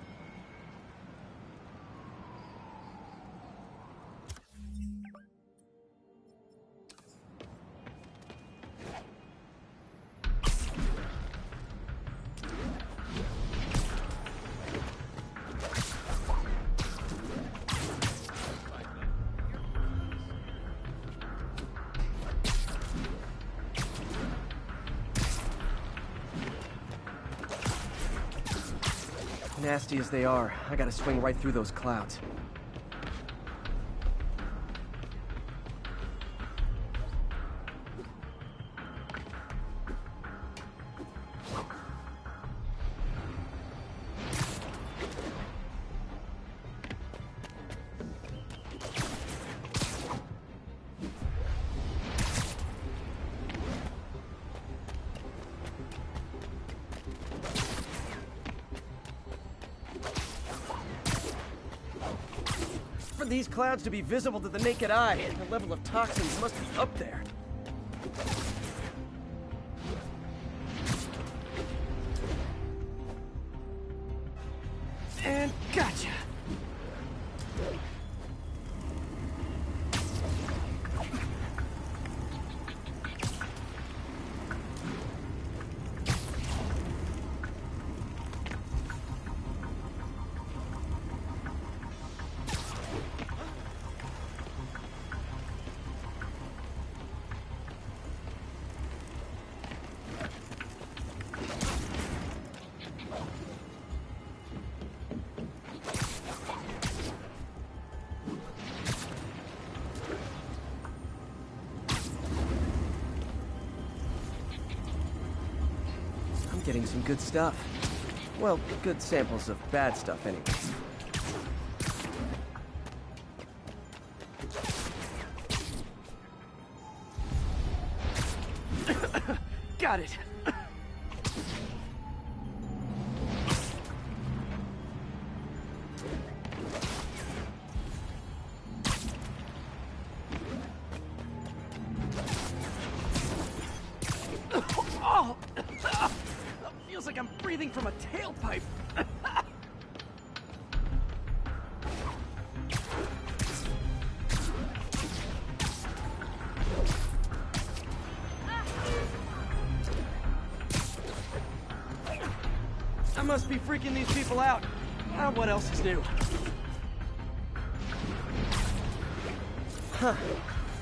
Nasty as they are, I gotta swing right through those clouds. For these clouds to be visible to the naked eye, the level of toxins must be up there. And gotcha! Getting some good stuff. Well, good samples of bad stuff anyways. Got it! Oh! Feels like I'm breathing from a tailpipe. I must be freaking these people out. What else is new? Huh.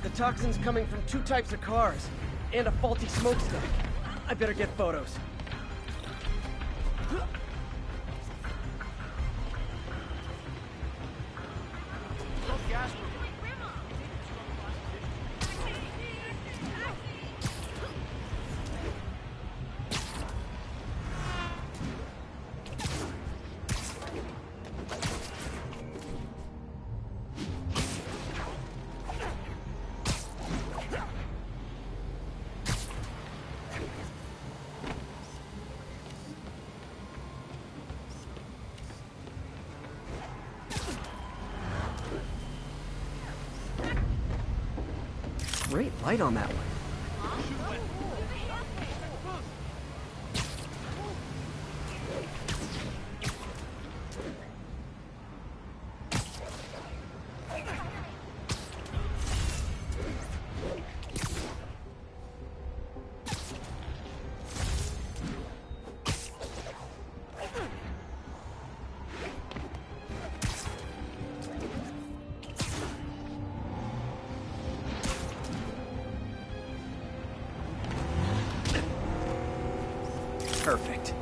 The toxin's coming from 2 types of cars, and a faulty smokestack. I better get photos. Great light on that one. Perfect.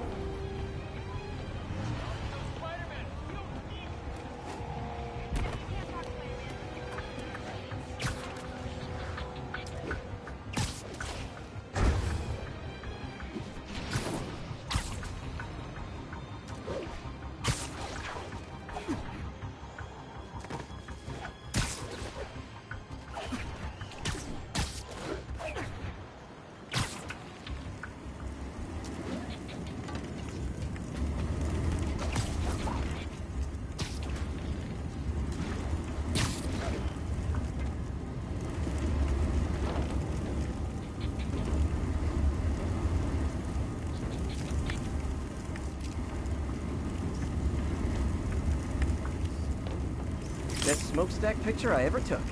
smokestack picture I ever took.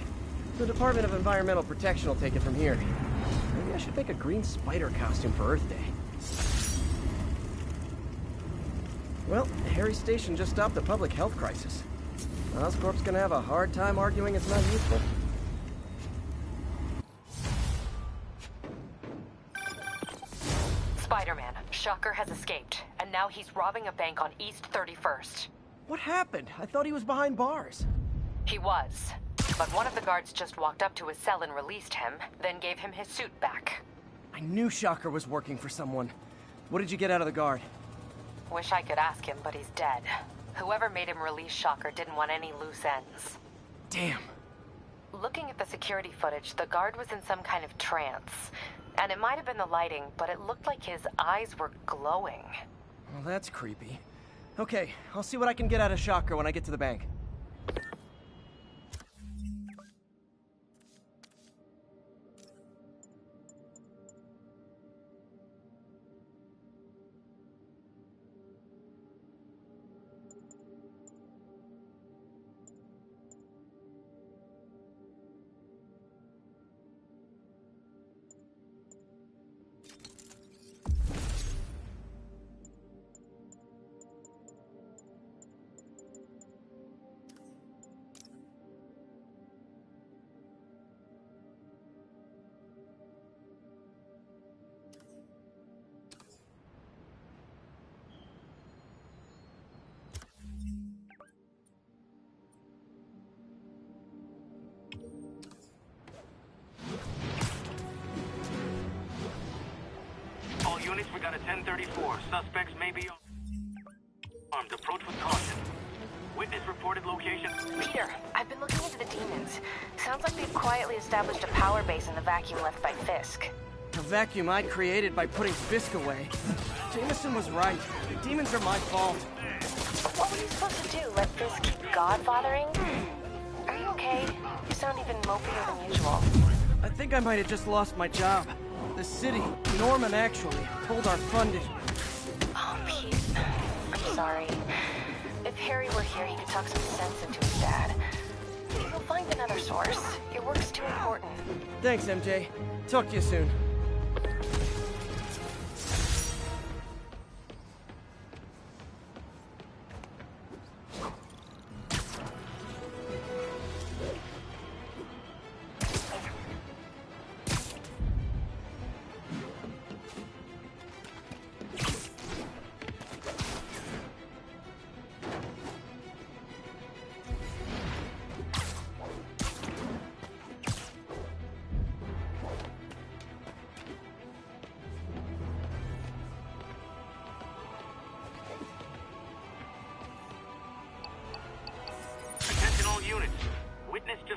The Department of Environmental Protection will take it from here. Maybe I should make a green spider costume for Earth Day. Well, Harry Station just stopped a public health crisis. Oscorp's gonna have a hard time arguing it's not useful. Spider-Man, Shocker has escaped, and now he's robbing a bank on East 31st. What happened? I thought he was behind bars. He was, but one of the guards just walked up to his cell and released him, then gave him his suit back. I knew Shocker was working for someone. What did you get out of the guard? Wish I could ask him, but he's dead. Whoever made him release Shocker didn't want any loose ends. Damn. Looking at the security footage, the guard was in some kind of trance. And it might have been the lighting, but it looked like his eyes were glowing. Well, that's creepy. Okay, I'll see what I can get out of Shocker when I get to the bank. All units, we got a 1034. Suspects may be armed. Approach with caution. Witness reported location. Peter, I've been looking into the demons. Sounds like they've quietly established a power base in the vacuum left by Fisk. A vacuum I created by putting Fisk away. Jameson was right. The demons are my fault. What were you supposed to do? Let Fisk keep godfathering? Are you okay? You sound even mopier than usual. I think I might have just lost my job. The city, Norman actually, pulled our funding. Oh, Pete. I'm sorry. If Harry were here, he could talk some sense into his dad. He'll find another source. Your work's too important. Thanks, MJ. Talk to you soon.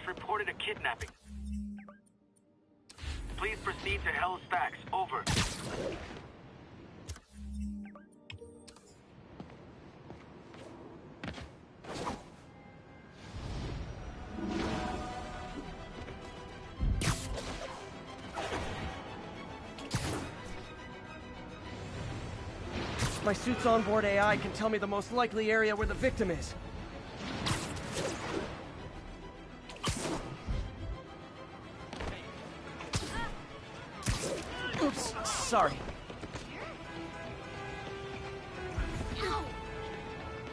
Reported a kidnapping. Please proceed to Hell's Stacks. Over. My suit's onboard AI can tell me the most likely area where the victim is. Oops, sorry.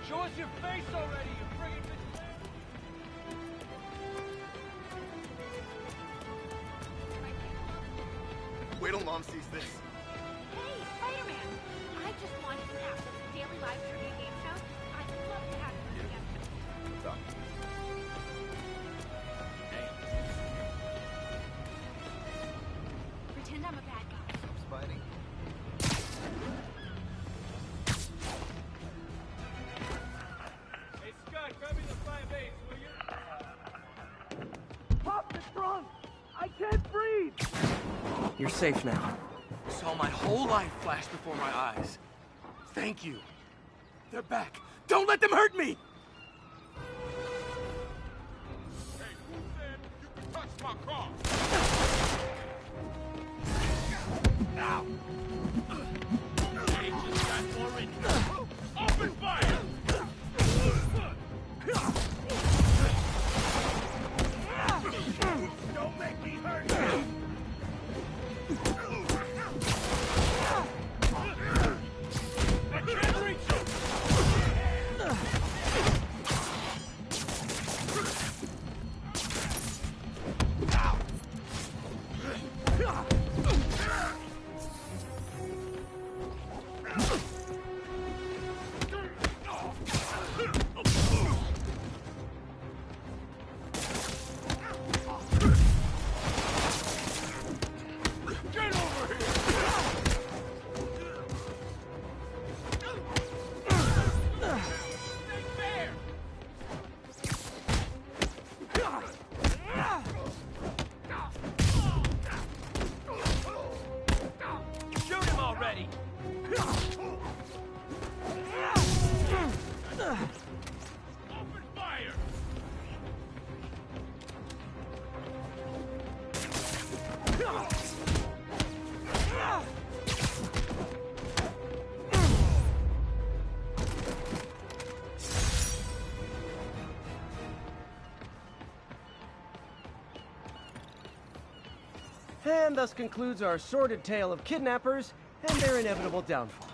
Show us your face already, you friggin' bitch. Wait till Mom sees this. Hey, Spider-Man! I just launched an app that's a daily live trivia game show. I'd love to have you again. Done. Pretend I'm a bad guy. Spidey. Hey, Scott, grab me the fire base, will you? Pop the trunk! I can't breathe! You're safe now. Saw my whole life flash before my eyes. Thank you. They're back. Don't let them hurt me! Hey, who said you could touch my car? Now! They just got more in here. Open fire! And thus concludes our sordid tale of kidnappers and their inevitable downfall.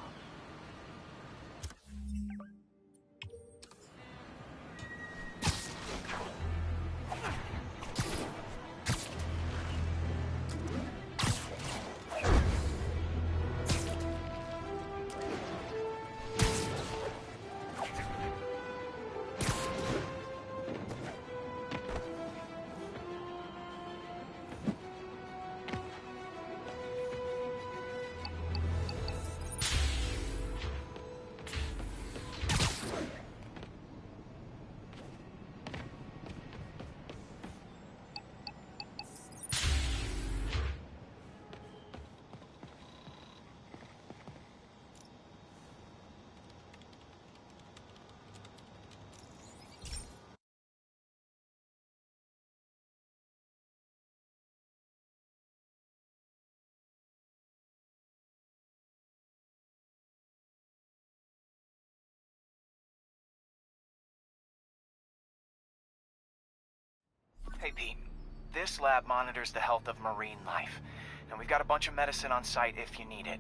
Hey, Pete. This lab monitors the health of marine life, and we've got a bunch of medicine on site if you need it.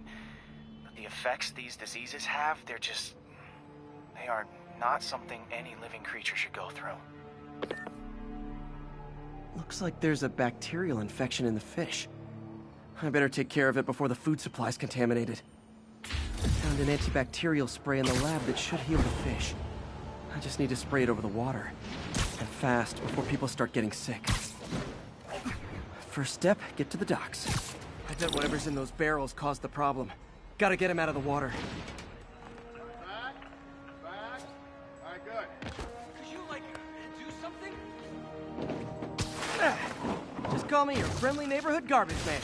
But the effects these diseases have, they are not something any living creature should go through. Looks like there's a bacterial infection in the fish. I better take care of it before the food supply's contaminated. I found an antibacterial spray in the lab that should heal the fish. I just need to spray it over the water. And fast, before people start getting sick. First step, get to the docks. I bet whatever's in those barrels caused the problem. Gotta get him out of the water. Back. All right, good. Could you, do something? Just call me your friendly neighborhood garbage man.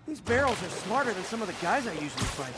These barrels are smarter than some of the guys I usually fight.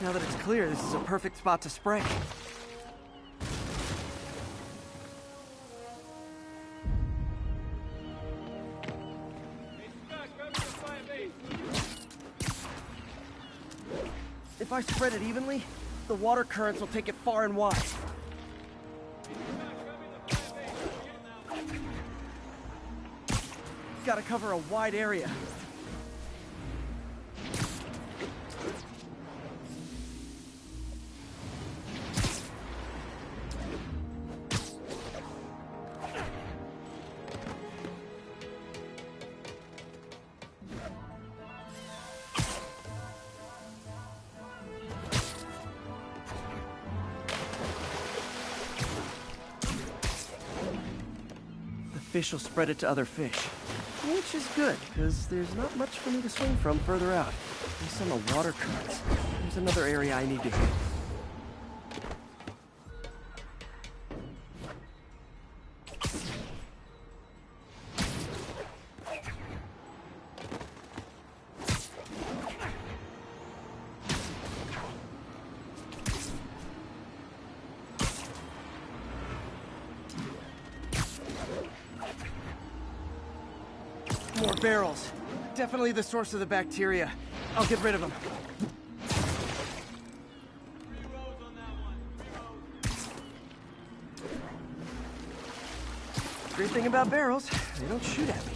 Now that it's clear, this is a perfect spot to spray. If I spread it evenly, the water currents will take it far and wide. Gotta cover a wide area. fish will spread it to other fish. Which is good, because there's not much for me to swing from further out. There's some water currents. There's another area I need to hit. More barrels. Definitely the source of the bacteria. I'll get rid of them. Great thing about barrels, they don't shoot at me.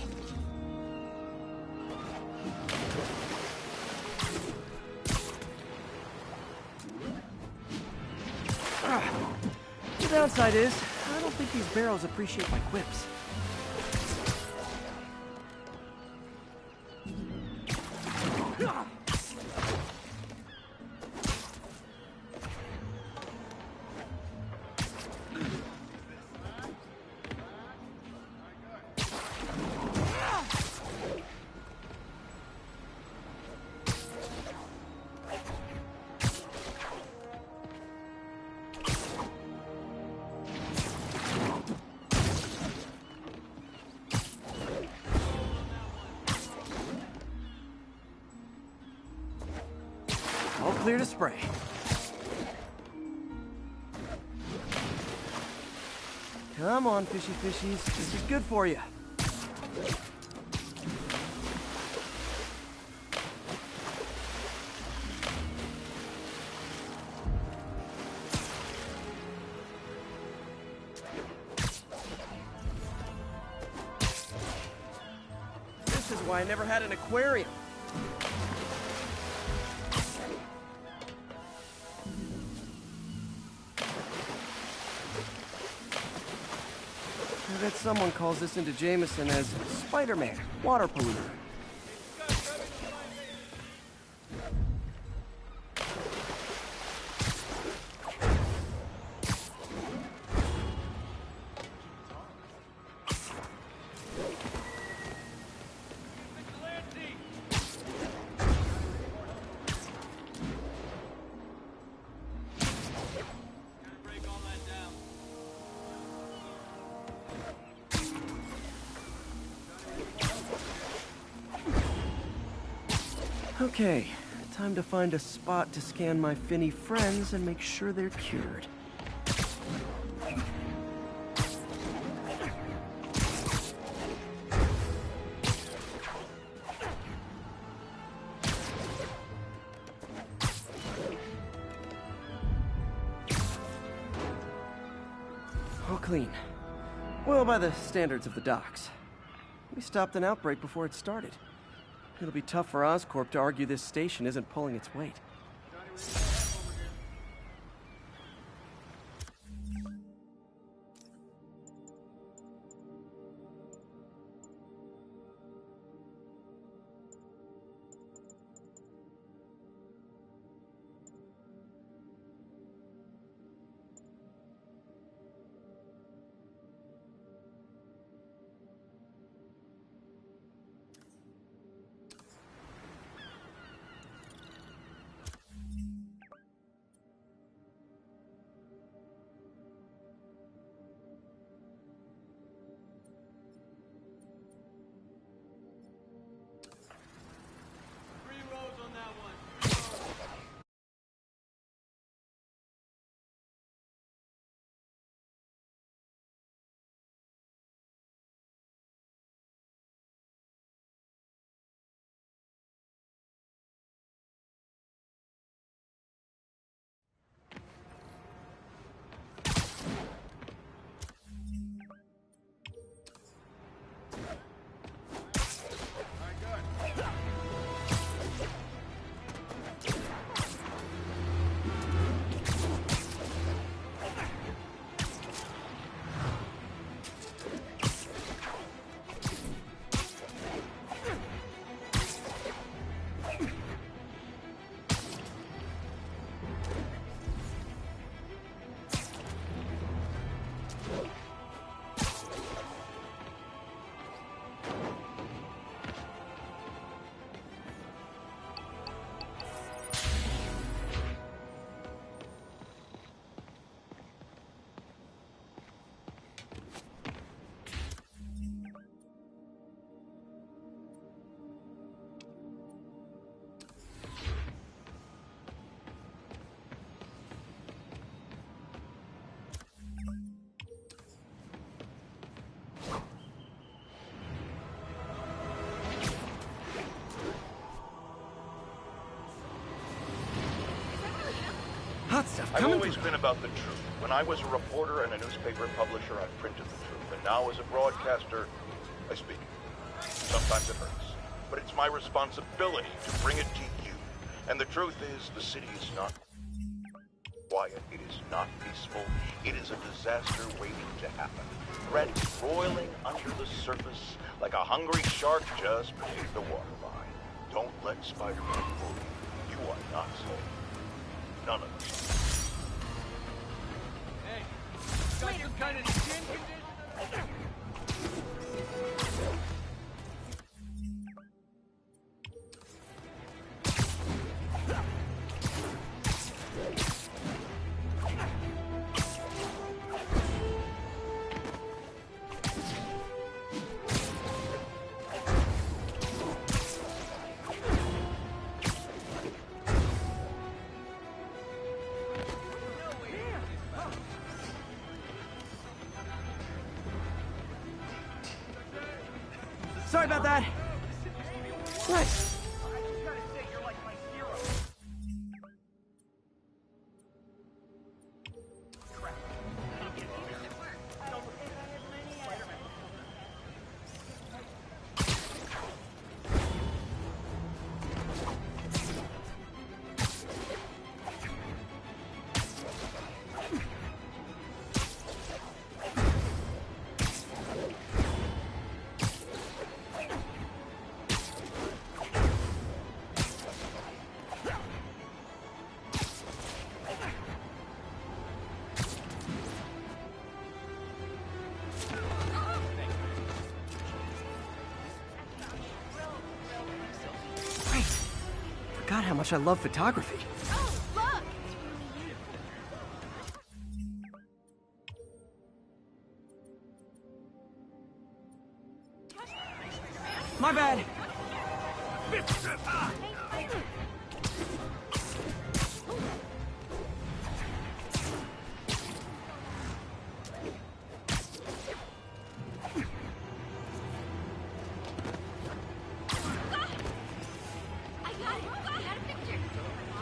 The downside is, I don't think these barrels appreciate my quips. All clear to spray. Come on, fishy fishies. This is good for you. This is why I never had an aquarium. I bet someone calls this into Jameson as Spider-Man, water polluter. Okay, time to find a spot to scan my finny friends and make sure they're cured. All clean. Well, by the standards of the docks. We stopped an outbreak before it started. It'll be tough for Oscorp to argue this station isn't pulling its weight. It's I've coming always through. been about the truth. When I was a reporter and a newspaper publisher, I printed the truth. And now as a broadcaster, I speak it. Sometimes it hurts. But it's my responsibility to bring it to you. And the truth is, the city is not quiet. It is not peaceful. It is a disaster waiting to happen. Threat roiling under the surface like a hungry shark just beneath the waterline. Don't let Spider-Man fool you. You are not safe. None of us. Hey, got some kind of skin condition? Sorry about that. What? Forgot how much I love photography. My bad.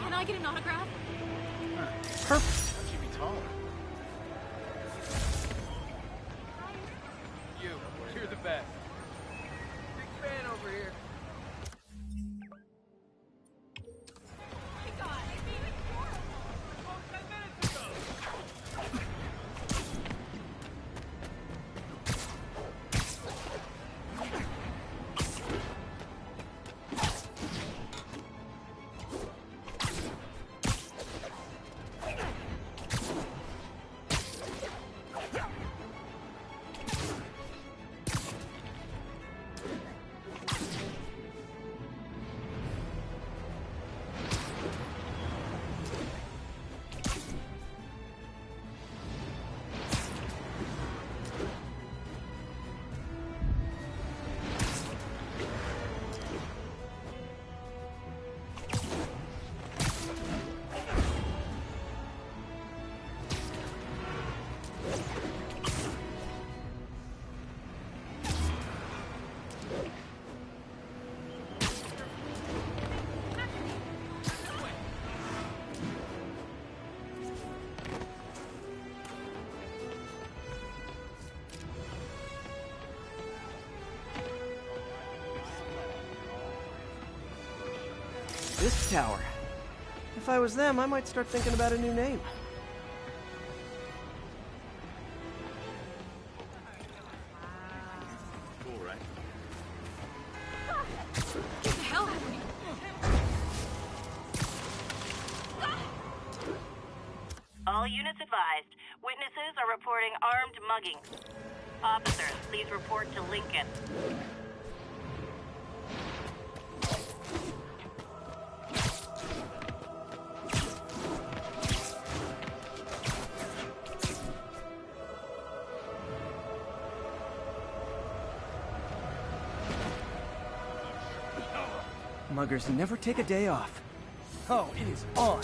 Can I get an autograph? Perfect. How'd you be taller? You're the best. Big fan over here. This tower. If I was them, I might start thinking about a new name. Cool, right? Get the hell out of me! All units advised. Witnesses are reporting armed muggings. Officers, please report to Lincoln. Muggers never take a day off. Oh, it is on.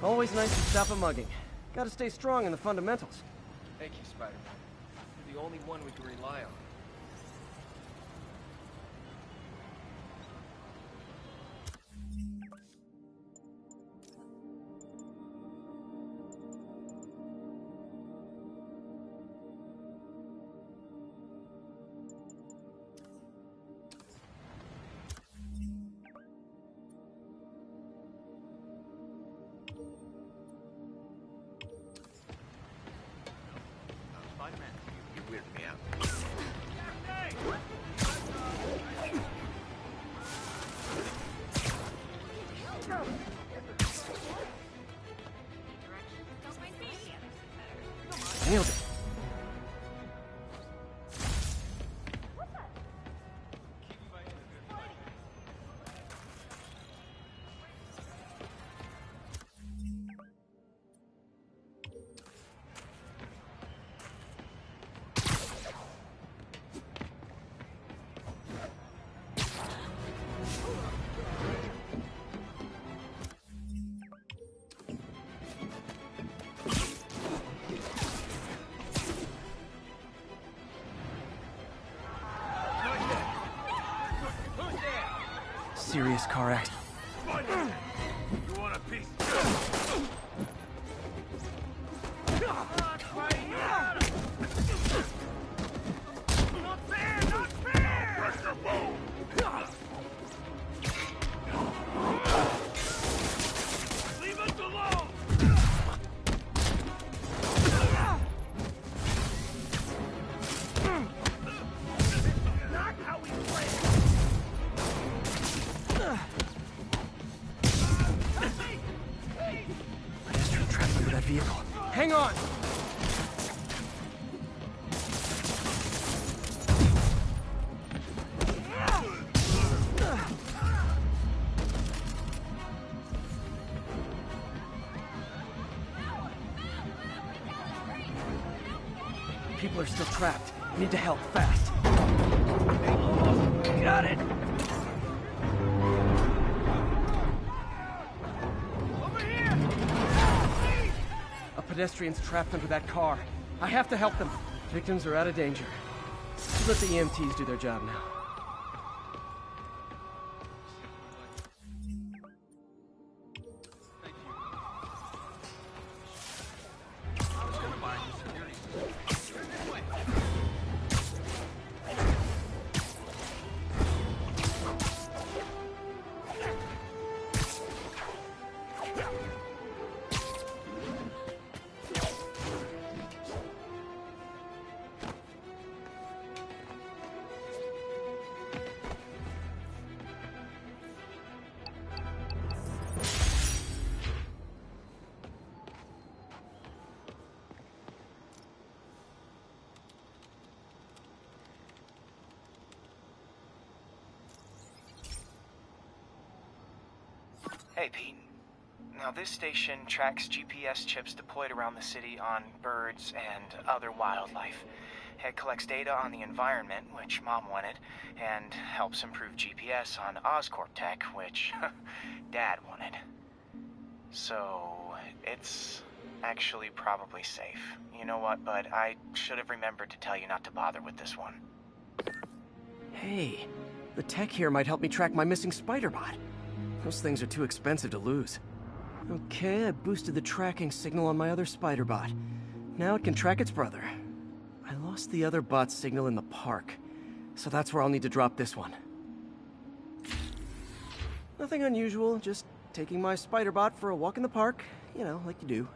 Always nice to stop a mugging. Gotta stay strong in the fundamentals. Thank you, Spider-Man. You're the only one we can rely on. You weird me out. Nailed it. Serious car accident. You want a piece? Not fair! Not fair! Pressure bow! Leave us alone! Not how we play! Pedestrian trapped under that vehicle. Hang on! People are still trapped. Need to help fast. Got it! A pedestrian's trapped under that car. I have to help them. Victims are out of danger. Let the EMTs do their job now. Hey, Pete. Now, this station tracks GPS chips deployed around the city on birds and other wildlife. It collects data on the environment, which Mom wanted, and helps improve GPS on Oscorp tech, which Dad wanted. So, it's actually probably safe. You know what, bud? I should have remembered to tell you not to bother with this one. Hey, the tech here might help me track my missing Spider-Bot. Those things are too expensive to lose. Okay, I boosted the tracking signal on my other Spider-Bot. Now it can track its brother. I lost the other bot's signal in the park, so that's where I'll need to drop this one. Nothing unusual, just taking my Spider-Bot for a walk in the park, you know, like you do.